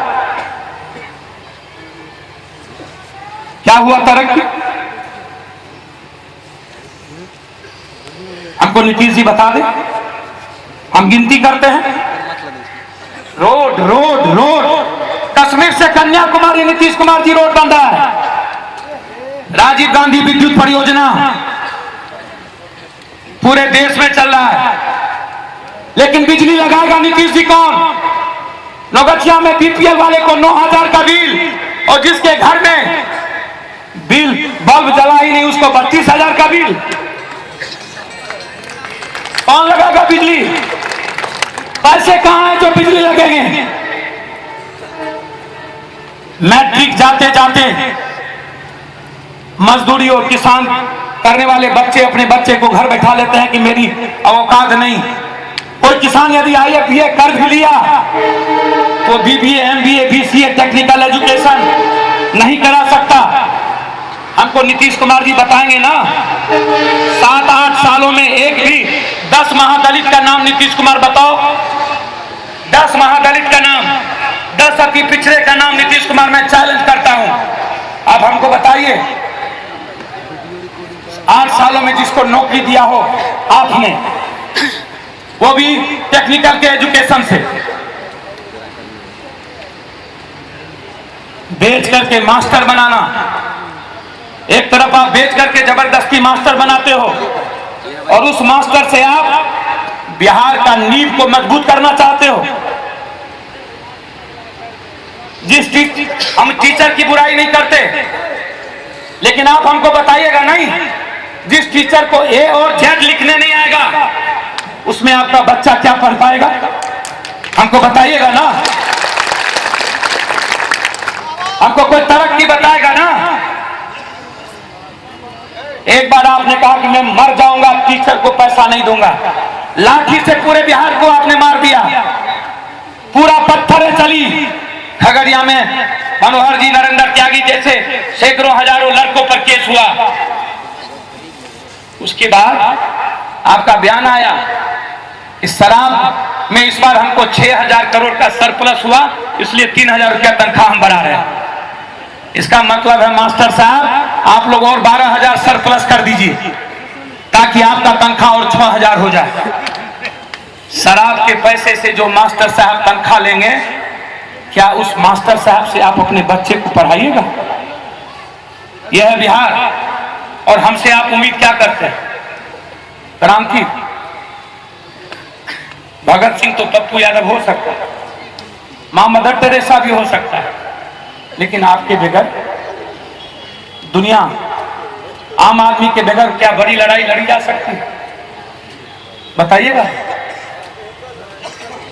क्या हुआ तरक्की? हमको नीतीश जी बता दे, हम गिनती करते हैं। रोड रोड रोड, कश्मीर से कन्याकुमारी नीतीश कुमार जी रोड बन रहा है। राजीव गांधी विद्युत परियोजना पूरे देश में चल रहा है। लेकिन बिजली लगाएगा नीतीश जी कौन? नौगछिया में बीपीएल वाले को 9,000 का बिल, और जिसके घर में बिल बल्ब जला ही नहीं उसको 32,000 का बिल। कौन लगाएगा बिजली? पैसे कहां हैं जो बिजली लगेंगे? मैट्रिक जाते जाते मजदूरी और किसान करने वाले बच्चे अपने बच्चे को घर बैठा लेते हैं कि मेरी औकात नहीं। कोई किसान यदि IAF BA कर भी लिया तो BBA MBA BCA technical education नहीं करा सकता। हमको नीतीश कुमार जी बताएंगे ना, 7-8 सालों में एक भी 10 महादलित का नाम नीतीश कुमार बताओ। 10 महादलित का नाम, 10 अति पिछड़े का नाम नीतीश कुमार मैं चैलेंज करता हूं। अब हमको बताइए, 8 सालों में जिसको नौकरी दिया हो आपने, वो भी टेक्निकल के एजुकेशन से, बेच करके मास्टर बनाना। एक तरफ आप बेच करके जबरदस्ती मास्टर बनाते हो और उस मास्टर से आप बिहार का नींव को मजबूत करना चाहते हो। हम टीचर की बुराई नहीं करते, लेकिन आप हमको बताइएगा नहीं, जिस टीचर को A और Z लिखने नहीं आएगा उसमें आपका बच्चा क्या पढ़ पाएगा? हमको बताइएगा ना, हमको कोई तरक्की बताएगा ना। एक बार आपने कहा कि मैं मर जाऊंगा, टीचर को पैसा नहीं दूंगा। लाठी से पूरे बिहार को आपने मार दिया, पूरा पत्थर चली। खगड़िया में मनोहर जी, नरेंद्र त्यागी जैसे सैकड़ों हजारों लड़कों पर केस हुआ। उसके बाद आपका बयान आया, इस शराब में इस बार हमको 6,000 करोड़ का सरप्लस हुआ, इसलिए 3,000 रुपया तनख्वाह हम बढ़ा रहे हैं। इसका मतलब है मास्टर साहब आप लोग और 12,000 सरप्लस कर दीजिए ताकि आपका तनख्वाह और 6,000 हो जाए। शराब के पैसे से जो मास्टर साहब तनख्वाह लेंगे, क्या उस मास्टर साहब से आप अपने बच्चे को पढ़ाइएगा? यह है बिहार, और हमसे आप उम्मीद क्या करते हैं? क्रांति, भगत सिंह तो पप्पू यादव हो सकता है, मां मदर टेरेसा भी हो सकता है, लेकिन आपके बगैर दुनिया, आम आदमी के बगैर क्या बड़ी लड़ाई लड़ी जा सकती है? बताइएगा।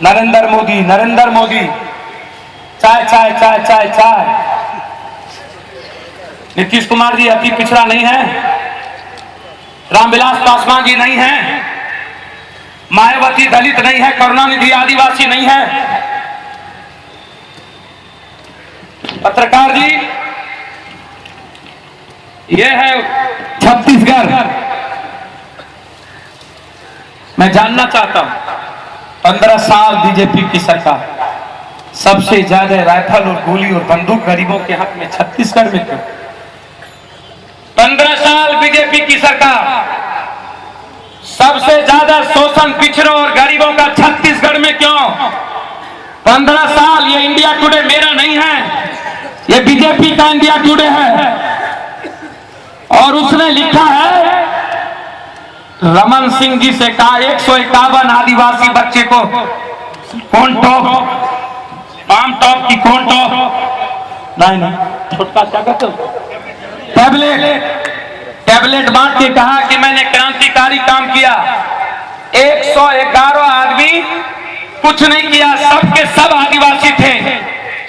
नरेंद्र मोदी, नरेंद्र मोदी, चाय चाय चाय चाय चाय। नीतीश कुमार जी अति पिछड़ा नहीं है, रामविलास पासवान जी नहीं है, मायावती दलित नहीं है, करुणानिधि आदिवासी नहीं है। पत्रकार जी, यह है छत्तीसगढ़। मैं जानना चाहता हूं, 15 साल बीजेपी की सरकार, सबसे ज्यादा राइफल और गोली और बंदूक गरीबों के हक में छत्तीसगढ़ में क्यों? 15 साल बीजेपी की सरकार, सबसे ज्यादा शोषण पिछड़ों और गरीबों का छत्तीसगढ़ में क्यों? 15 साल। ये इंडिया टुडे मेरा नहीं है, ये बीजेपी का इंडिया टुडे है, और उसने लिखा है, रमन सिंह जी से कहा 151 आदिवासी बच्चे को कौन टॉप, आम टॉप की कौन टॉप, नहीं छोटका क्या कहते हो, टैबलेट बांट के कहा कि मैंने क्रांतिकारी काम किया। 111 आदमी कुछ नहीं किया, सबके सब आदिवासी थे,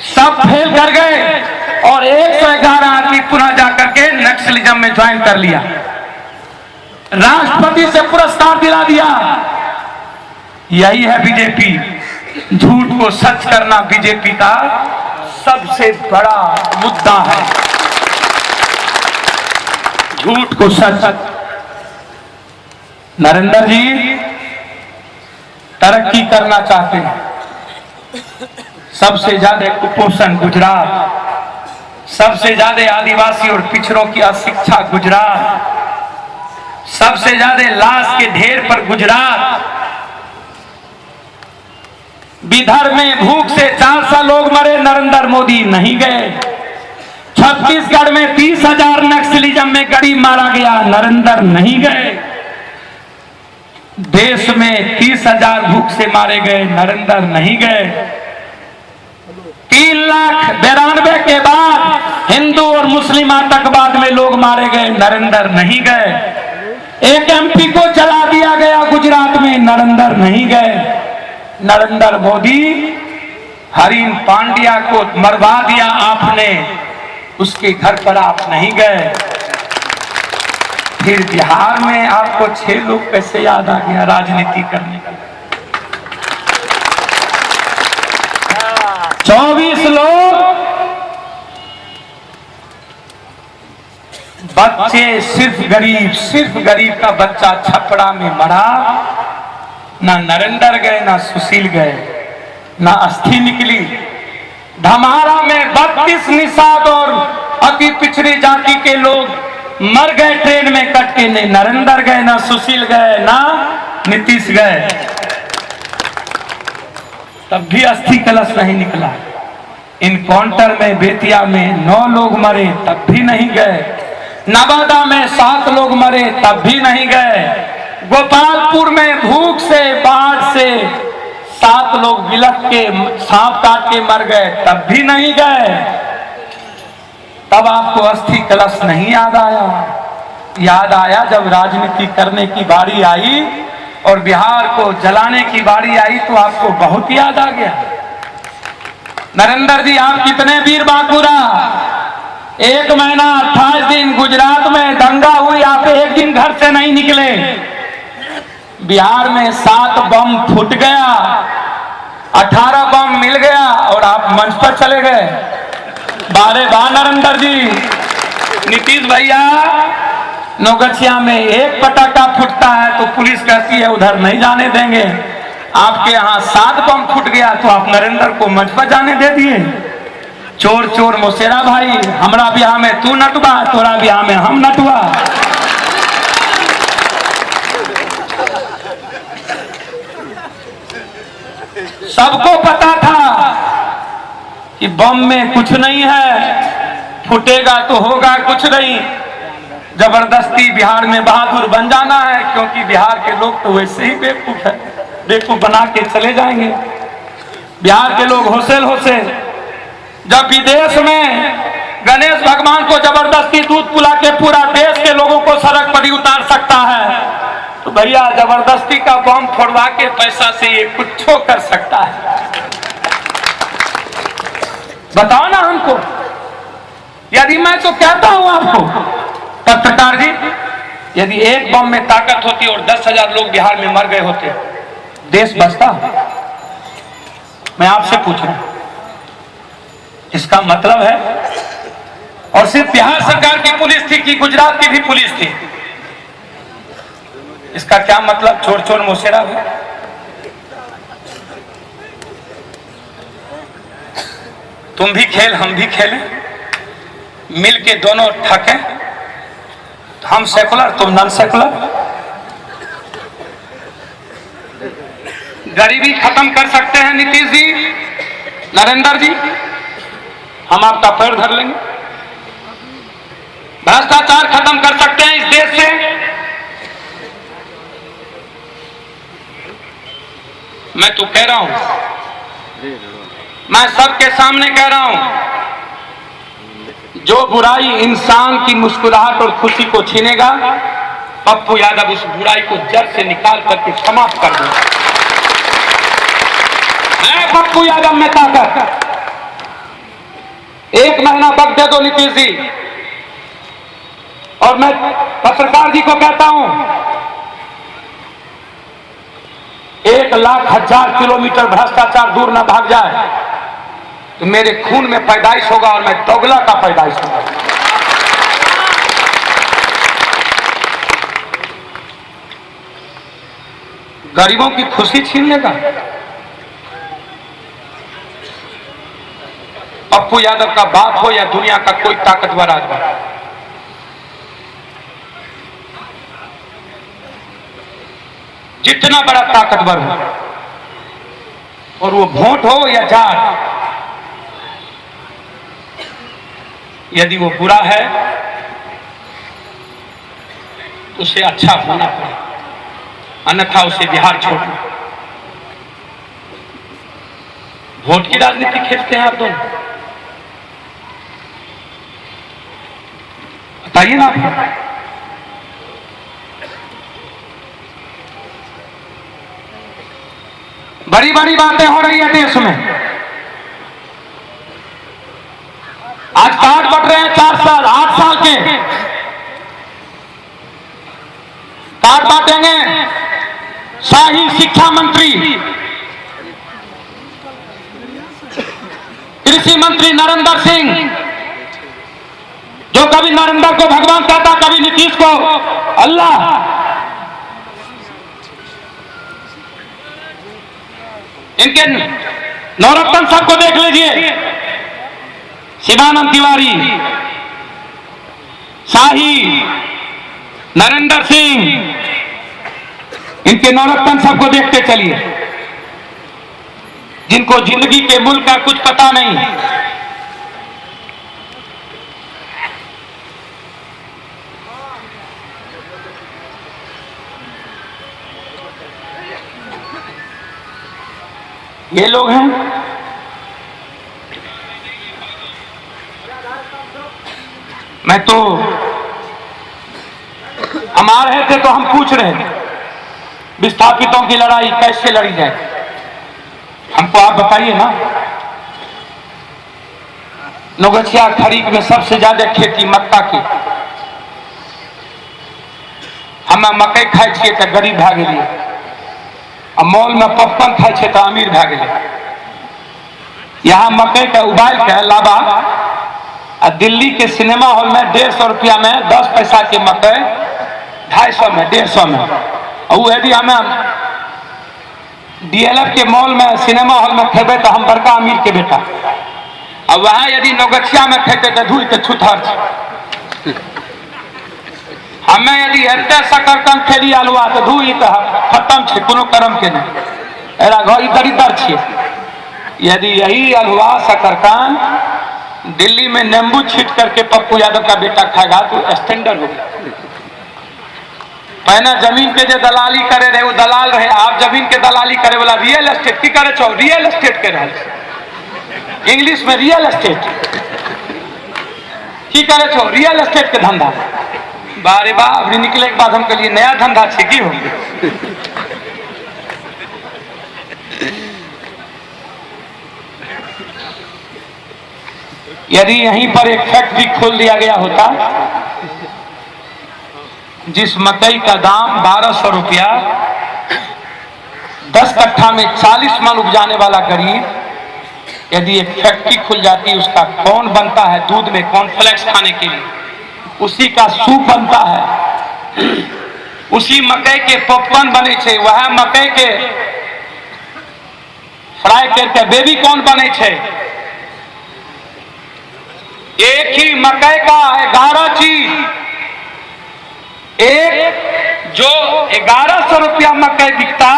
सब फेल कर गए, और 111 आदमी पुनः जाकर के नक्सलिज्म में ज्वाइन कर लिया, राष्ट्रपति से पुरस्कार दिला दिया। यही है बीजेपी, झूठ को सच करना बीजेपी का सबसे बड़ा मुद्दा है। झूठ को सच। नरेंद्र जी तरक्की करना चाहते हैं, सबसे ज्यादा कुपोषण गुजरात, सबसे ज्यादा आदिवासी और पिछड़ों की अशिक्षा गुजरात, सबसे ज्यादा लाश के ढेर पर गुजरात, विदर्भ में भूख से 400 लोग मरे, नरेंद्र मोदी नहीं गए। छत्तीसगढ़ में 30,000 नक्सलिज्म में गरीब मारा गया, नरेंद्र नहीं गए। देश में 30,000 भूख से मारे गए, नरेंद्र नहीं गए। 3,92,000 के बाद हिंदू और मुस्लिम आतंकवाद में लोग मारे गए, नरेंद्र नहीं गए। एक एमपी को जला दिया गया गुजरात में, नरेंद्र नहीं गए। नरेंद्र मोदी हरीन पांड्या को मरवा दिया आपने, उसके घर पर आप नहीं गए। फिर बिहार में आपको 6 लोग कैसे याद आ गया राजनीति करने का? 24 लोग बच्चे, सिर्फ गरीब का बच्चा छपरा में मरा। ना नरेंद्र गए, ना सुशील गए, ना अस्थि निकली। धमारा में 32 निषाद और अति पिछड़ी जाति के लोग मर गए ट्रेन में कट के। नहीं नरेंद्र गए, ना सुशील गए, ना नीतीश गए। तब भी अस्थि कलश नहीं निकला। इनकाउंटर में बेतिया में 9 लोग मरे, तब भी नहीं गए। नवादा में 7 लोग मरे, तब भी नहीं गए। गोपालपुर में भूख से, बाढ़ से 7 लोग बिलख के, सांप काट के मर गए, तब भी नहीं गए। तब आपको अस्थि कलश नहीं याद आया। याद आया जब राजनीति करने की बारी आई और बिहार को जलाने की बारी आई, तो आपको बहुत याद आ गया। नरेंद्र जी आप कितने वीर बांकुरा। 1 महीना 28 दिन गुजरात में दंगा हुई, आप एक दिन घर से नहीं निकले। बिहार में 7 बम फूट गया, 18 बम मिल गया और आप मंच पर चले गए। बारे बार नरेंद्र जी। नीतीश भैया नौगछिया में 1 पटाखा फूटता है तो पुलिस कहती है उधर नहीं जाने देंगे। आपके यहाँ 7 बम फूट गया तो आप नरेंद्र को मंच पर जाने दे दिए। चोर चोर मोसेरा भाई, हमारा ब्याह में तू नटवा, तोरा ब्याह में हम नटवा। सबको पता था कि बम में कुछ नहीं है, फूटेगा तो होगा कुछ नहीं। जबरदस्ती बिहार में बहादुर बन जाना है, क्योंकि बिहार के लोग तो वैसे ही बेवकूफ है, बेवकूफ बना के चले जाएंगे। बिहार के लोग होशेल। जब विदेश में गणेश भगवान को जबरदस्ती दूध पिला के पूरा देश के लोगों को सड़क पर ही उतार सकता है, तो भैया जबरदस्ती का बम फोड़वा के पैसा से ये कुछ कर सकता है। बताओ ना हमको। यदि मैं तो कहता हूं आपको पत्रकार जी, यदि एक बम में ताकत होती और 10,000 लोग बिहार में मर गए होते, देश बचता? मैं आपसे पूछ रहा हूं। इसका मतलब है, और सिर्फ बिहार सरकार की पुलिस थी कि गुजरात की भी पुलिस थी? इसका क्या मतलब? चोर चोर मोसेरा है। तुम भी खेल, हम भी खेलें, मिल के दोनों ठके। हम सेकुलर, तुम नॉन सेकुलर। गरीबी खत्म कर सकते हैं नीतीश जी, नरेंद्र जी, हम आपका पैर धर लेंगे। भ्रष्टाचार खत्म कर सकते हैं इस देश से। मैं तो कह रहा हूं, मैं सबके सामने कह रहा हूं, जो बुराई इंसान की मुस्कुराहट और खुशी को छीनेगा, पप्पू यादव उस बुराई को जड़ से निकाल करके समाप्त कर देगा। मैं पप्पू यादव में ताकत। 1 महीना वक्त दे दो नीतीश जी। और मैं पत्रकार जी को कहता हूं, 1,00,000 किलोमीटर भ्रष्टाचार दूर न भाग जाए तो मेरे खून में पैदाइश होगा और मैं दोगला का पैदाइश होगा। गरीबों की खुशी छीनने का पप्पू यादव का बाप हो या दुनिया का कोई ताकतवर आदमी, जितना बड़ा ताकतवर हो, और वो वोट हो या जात, यदि वो बुरा है तो उसे अच्छा होना पड़ेगा। अन्यथा उसे बिहार छोड़ दो। वोट की राजनीति खेलते हैं आप दोनों, बताइए ना। बड़ी बड़ी बातें हो रही है देश में। आज कार्ड बट रहे हैं 4 साल 8 साल के कार्ड बांटेंगे। शाही शिक्षा मंत्री, कृषि मंत्री नरेंद्र सिंह, जो कभी नरेंद्र को भगवान कहता, कभी नीतीश को अल्लाह। इनके नवरत्न सबको देख लीजिए, शिवानंद तिवारी, शाही, नरेंद्र सिंह, इनके नवरत्न सबको देखते चलिए, जिनको जिंदगी के मूल्य का कुछ पता नहीं। ये लोग हैं। मैं तो हम आ रहे थे तो हम पूछ रहे थे विस्थापितों की लड़ाई कैसे लड़ी जाए, हमको आप बताइए ना। नौगछिया खरीक में सबसे ज्यादा खेती मक्का की। हम मकई खाई छिए तो गरीब भा गए, और मॉल में पॉपकॉर्न खाई छे तो अमीर भा गए। यहाँ मकई का उबाल के अलावा दिल्ली के सिनेमा हॉल में 150 रुपया में 10 पैसा के मकई 250 में 150 में, और यदि हमें डीएलएफ के मॉल में सिनेमा हॉल में खेबे तो हम बड़का अमीर के बेटा, और वहां यदि नौगछिया में खेते तो धुई के छुथर। हमें यदि एते शकरकंद खेली अलुआ तो धुई तो खत्म छे, कोनो कर्म के नहीं। एरा घर दरिदर छे। यदि यही अलुआ शकरकंद दिल्ली में नींबू छीट करके पप्पू यादव का बेटा खाएगा तो स्टैंडर्ड होगा। पहले जमीन के जो दलाली करे रहे वो दलाल रहे, आप जमीन के दलाली करे वाला रियल एस्टेट की करे छो, रियल एस्टेट के रहे, इंग्लिश में रियल एस्टेट की करे छो, रियल एस्टेट के धंधा। बारे बा अभी निकले के बाद हमके लिए नया धंधा छे की होंगे। यदि यहीं पर एक फैक्ट्री खोल दिया गया होता, जिस मकई का दाम 1200 रुपया, 10 कट्ठा में 40 मन उपजाने वाला गरीब, यदि एक फैक्ट्री खुल जाती, उसका कौन बनता है दूध में कॉर्नफ्लेक्स खाने के लिए, उसी का सूप बनता है, उसी मकई के पॉपकॉर्न बने छे, वह मकई के फ्राई करके बेबी कॉर्न बने छे। एक ही मकई का 11 चीज, एक जो 1100 रुपया मकई बिकता,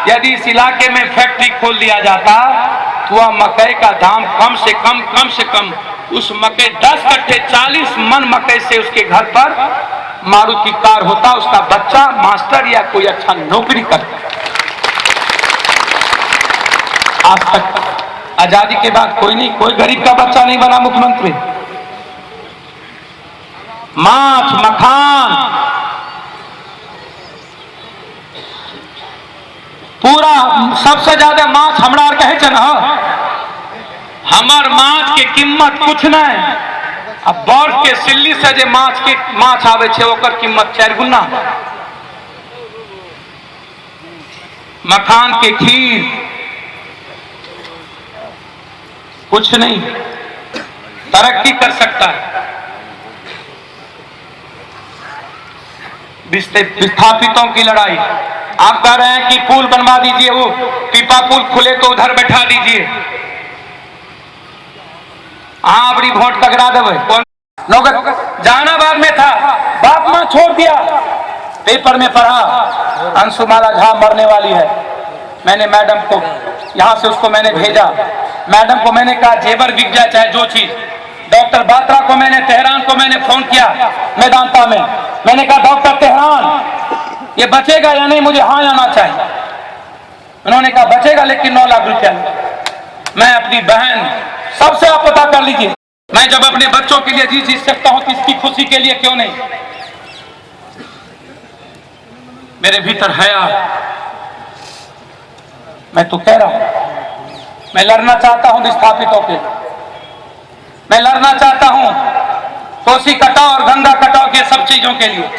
यदि इस इलाके में फैक्ट्री खोल दिया जाता तो वह मकई का दाम कम से कम उस मकई 10 कट्ठे 40 मन मकई से उसके घर पर मारुति कार होता, उसका बच्चा मास्टर या कोई अच्छा नौकरी करता। आज तक आजादी के बाद कोई नहीं, कोई गरीब का बच्चा नहीं बना मुख्यमंत्री। माछ मखान पूरा सबसे ज्यादा माछ हमरा और कहे न, हमार माछ के कीमत कुछ नहीं। अब बर्फ के सिल्ली से जे माछ आवे छे ओकर कीमत 4 गुना। मखान के खीर कुछ नहीं, तरक्की कर सकता है। विस्थापितों की लड़ाई, आप कह रहे हैं कि पुल बनवा दीजिए, वो पीपा पुल खुले तो उधर बैठा दीजिए। हाँ बड़ी वोट टकरा देवे। कौन जहानाबाद में था, बाप मां छोड़ दिया, पेपर में पढ़ा अंशुमाला झा मरने वाली है। मैंने मैडम को यहां से उसको मैंने भेजा, मैडम को मैंने कहा जेवर बिक जाए चाहे जो चीज। डॉक्टर बात्रा को मैंने, तेहरान को मैंने फोन किया, मेदांता में मैंने कहा डॉक्टर तेहरान ये बचेगा या नहीं, मुझे हाँ या ना चाहिए। उन्होंने कहा बचेगा, लेकिन 9 लाख रुपया। मैं अपनी बहन सबसे आप पता कर लीजिए, मैं जब अपने बच्चों के लिए जी सकता हूं तो इसकी खुशी के लिए क्यों नहीं। मेरे भीतर हया, मैं तो कह रहा हूं, मैं लड़ना चाहता हूं विस्थापितों के, मैं लड़ना चाहता हूं कोसी कटाव और गंगा कटाव के सब चीजों के लिए।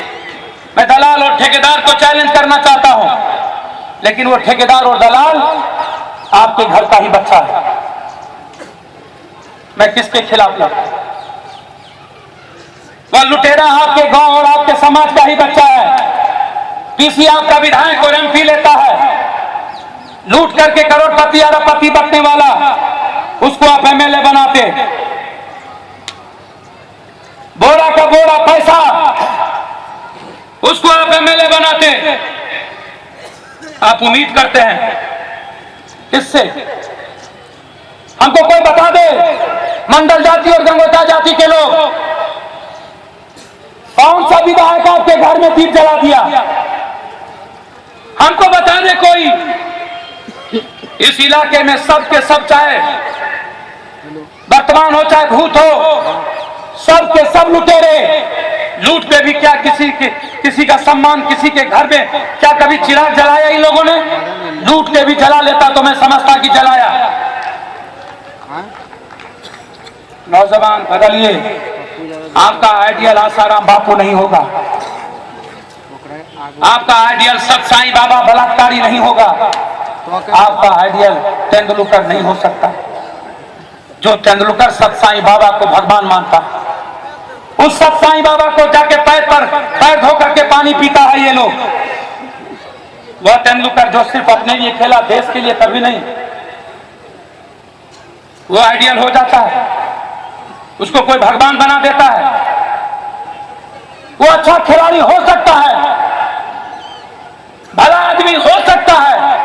मैं दलाल और ठेकेदार को चैलेंज करना चाहता हूं, लेकिन वो ठेकेदार और दलाल आपके घर का ही बच्चा है। मैं किसके खिलाफ लड़ूं? वह लुटेरा आपके गांव और आपके समाज का ही बच्चा है। पीसी आपका विधायक और एमपी लेता है, लूट करके करोड़पति अरबपति बनने वाला, उसको आप एमएलए बनाते। बोरा का बोरा पैसा, उसको आप एमएलए बनाते। आप उम्मीद करते हैं किससे? हमको कोई बता दे, मंडल जाति और गंगोता जाति के लोग, कौन सा विधायक आपके घर में दीप जला दिया? हमको बता दे कोई। इस इलाके में सब के सब, चाहे वर्तमान हो चाहे भूत हो, सब के सब लुटेरे। लूट पे भी क्या किसी का सम्मान, किसी के घर में क्या कभी चिराग जलाया इन लोगों ने? लूट के भी जला लेता तो मैं समझता कि जलाया। नौजवान बदलिए, आपका आइडियल आसाराम बापू नहीं होगा, आपका आइडियल सत साईं बाबा बलात्कारी नहीं होगा, आपका आइडियल तेंदुलकर नहीं हो सकता। जो तेंदुलकर सत साईं बाबा को भगवान मानता, उस सत साईं बाबा को जाके पैर धो करके पानी पीता है ये लोग। वह तेंदुलकर जो सिर्फ अपने लिए खेला, देश के लिए कभी नहीं, वो आइडियल हो जाता है, उसको कोई भगवान बना देता है। वो अच्छा खिलाड़ी हो सकता है, भला आदमी हो सकता है,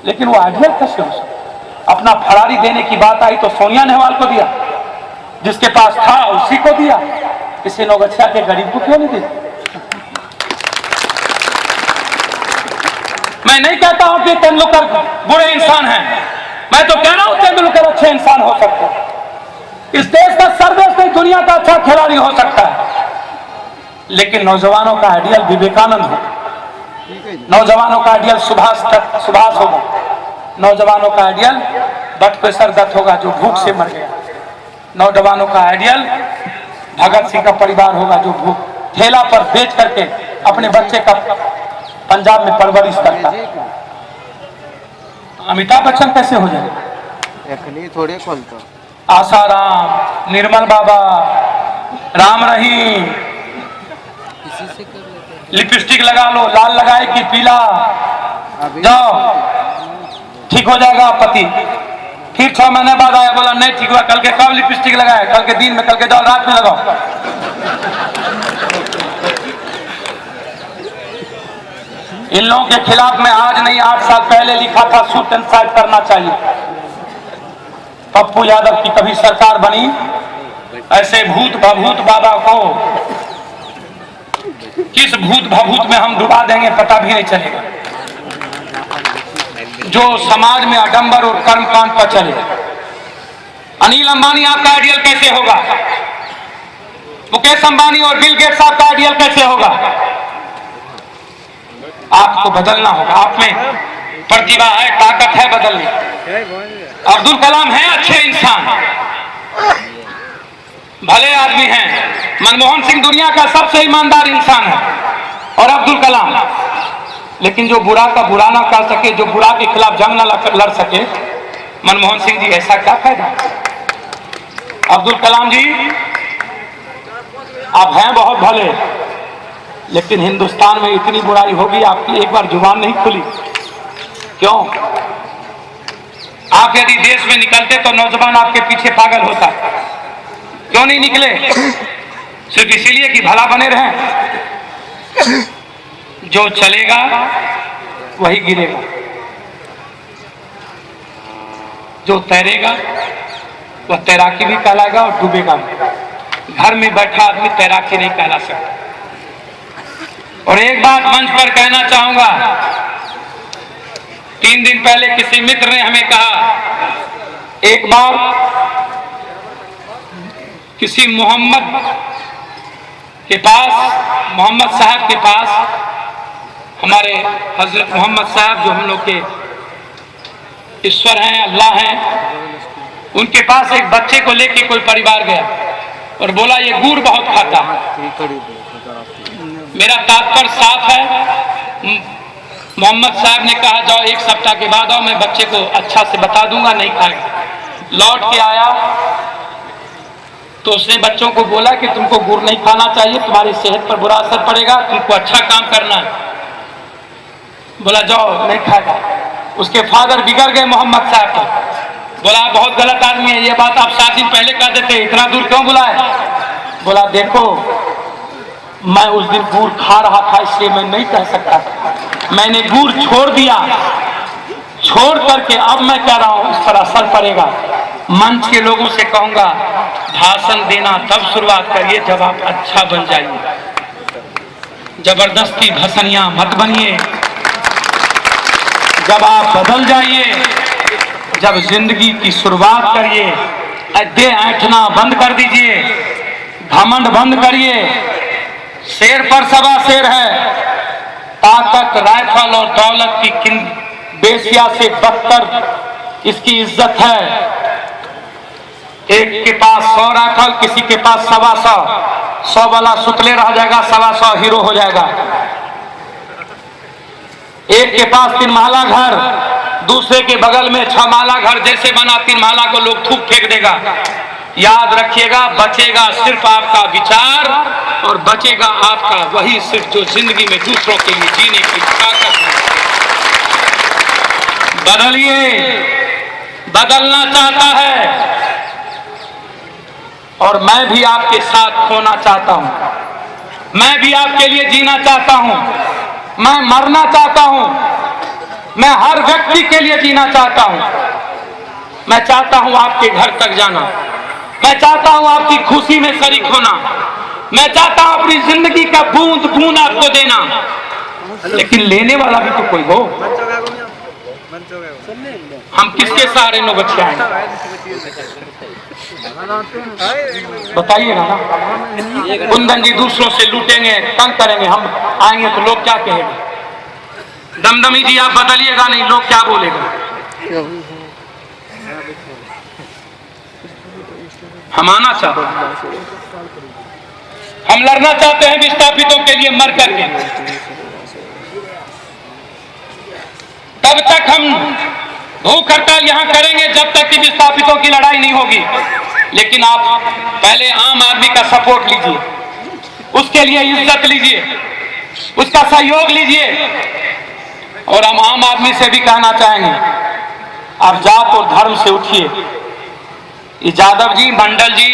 लेकिन वो आइडियल कैसे हो सकता? अपना फरारी देने की बात आई तो सोनिया नेहवाल को दिया, जिसके पास था उसी को दिया, किसी नौगछिया के गरीब को क्यों नहीं दिया? मैं नहीं कहता हूं कि तेंदुलकर बुरे इंसान हैं, मैं तो कह रहा हूं तेंदुलकर अच्छे इंसान हो सकते हैं। इस देश का सर्वश्रेष्ठ दुनिया का अच्छा खिलाड़ी हो सकता है, लेकिन नौजवानों का आइडियल विवेकानंद हो, नौजवानों का आइडियल सुभाष होगा, नौजवानों का आइडियल बटपेश्वर दत्त होगा जो भूख से मर गया, नौजवानों का आइडियल भगत सिंह का परिवार होगा जो भूख ठेला पर बेच करके अपने बच्चे का पंजाब में परवरिश करता। अमिताभ बच्चन कैसे हो जाए? थोड़े खोलता आसाराम, निर्मल बाबा, राम रहीम, लिपस्टिक लगा लो, लाल लगाए कि पीला, जाओ ठीक हो जाएगा पति। फिर 6 महीने बाद आया, बोला नहीं ठीक हुआ, कल के कब लिपस्टिक लगाए? कल के दिन में, कल के जाओ रात में लगाओ। इन लोगों के खिलाफ मैं आज नहीं 8 साल पहले लिखा था, शूट एंड साइड करना चाहिए। पप्पू यादव की कभी सरकार बनी, ऐसे भूत भभूत बाबा को किस भूत भभूत में हम डुबा देंगे पता भी नहीं चलेगा, जो समाज में आडंबर और कर्मकांड पर चले। अनिल अंबानी आपका आइडियल कैसे होगा? मुकेश अंबानी और बिल गेट्स आपका आइडियल कैसे होगा? आपको बदलना होगा, आप में प्रतिभा है, ताकत है बदलने। अब्दुल कलाम है अच्छे इंसान, भले आदमी हैं। मनमोहन सिंह दुनिया का सबसे ईमानदार इंसान है, और अब्दुल कलाम, लेकिन जो बुरा का बुरा ना कर सके, जो बुरा के खिलाफ जंग ना लड़ सके, मनमोहन सिंह जी, ऐसा क्या फायदा? अब्दुल कलाम जी, आप हैं बहुत भले, लेकिन हिंदुस्तान में इतनी बुराई होगी, आपकी एक बार जुबान नहीं खुली। क्यों? आप यदि देश में निकलते तो नौजवान आपके पीछे पागल होता, क्यों नहीं निकले? सिर्फ इसीलिए कि भला बने रहें। जो चलेगा वही गिरेगा, जो तैरेगा वह तैराकी भी कहलाएगा और डूबेगा भी। घर में बैठा आदमी तैराकी नहीं कहला सकता। और एक बात मंच पर कहना चाहूंगा, 3 दिन पहले किसी मित्र ने हमें कहा, एक बार किसी मोहम्मद साहब के पास, हमारे हजरत मोहम्मद साहब जो हम लोग के ईश्वर हैं, अल्लाह हैं, उनके पास एक बच्चे को लेके कोई परिवार गया और बोला ये गुड़ बहुत खाता है। मेरा तात्पर्य साफ है। मोहम्मद साहब ने कहा जाओ 1 सप्ताह के बाद आओ, मैं बच्चे को अच्छा से बता दूंगा, नहीं खाएगा। लौट के आया तो उसने बच्चों को बोला कि तुमको गुड़ नहीं खाना चाहिए, तुम्हारी सेहत पर बुरा असर पड़ेगा, तुमको अच्छा काम करना है। बोला जाओ, नहीं खाएगा। उसके फादर बिगड़ गए मोहम्मद साहब को। बोला बहुत गलत आदमी है, ये बात आप 7 दिन पहले कह देते, इतना दूर क्यों बुलाए? बोला देखो मैं उस दिन गुड़ खा रहा था इसलिए मैं नहीं कह सकता, मैंने गुड़ छोड़ दिया, छोड़ करके अब मैं कह रहा हूं, इस पर असर पड़ेगा। मंच के लोगों से कहूंगा, भाषण देना तब शुरुआत करिए जब आप अच्छा बन जाइए, जबरदस्ती भसनिया मत बनिए, जब आप बदल जाइए, जब जिंदगी की शुरुआत करिए, अड्डे ऐंठना बंद कर दीजिए, घमंड बंद करिए। शेर पर सवा शेर है, ताकत राइफल और दौलत की किन बेसिया से बदतर इसकी इज्जत है। एक के पास 100 राइफल, किसी के पास 125, 100 वाला सुतले रह जाएगा, 125 हीरो हो जाएगा। एक के पास 3 महला घर, दूसरे के बगल में 6 महला घर, जैसे बना 3 महला को लोग थूक फेंक देगा। याद रखिएगा, बचेगा सिर्फ आपका विचार और बचेगा आपका वही सिर्फ जो जिंदगी में दूसरों के लिए जीने की ताकत है। बदलिए, बदलना चाहता है और मैं भी आपके साथ होना चाहता हूं, मैं भी आपके लिए जीना चाहता हूं, मैं मरना चाहता हूं, मैं हर व्यक्ति के लिए जीना चाहता हूं। मैं चाहता हूं आपके घर तक जाना, मैं चाहता हूं आपकी खुशी में शरीक होना, मैं चाहता हूं अपनी जिंदगी का बूंद बूंद आपको देना, लेकिन लेने वाला भी तो कोई हो। हम किसके सहारे नो बच्चे आएंगे? बताइएगा ना। कुंदन जी दूसरों से लूटेंगे, तंग करेंगे, हम आएंगे तो लोग क्या कहेंगे? दमदमी जी आप बदलिएगा नहीं, लोग क्या बोलेगा? हम आना चाहते हैं, हम लड़ना चाहते हैं विस्थापितों के लिए मर करके। तब तक हम भूख हड़ताल यहां करेंगे जब तक कि विस्थापितों की लड़ाई नहीं होगी। लेकिन आप पहले आम आदमी का सपोर्ट लीजिए, उसके लिए इज्जत लीजिए, उसका सहयोग लीजिए। और हम आम आदमी से भी कहना चाहेंगे, आप जात और धर्म से उठिए। यादव जी, मंडल जी,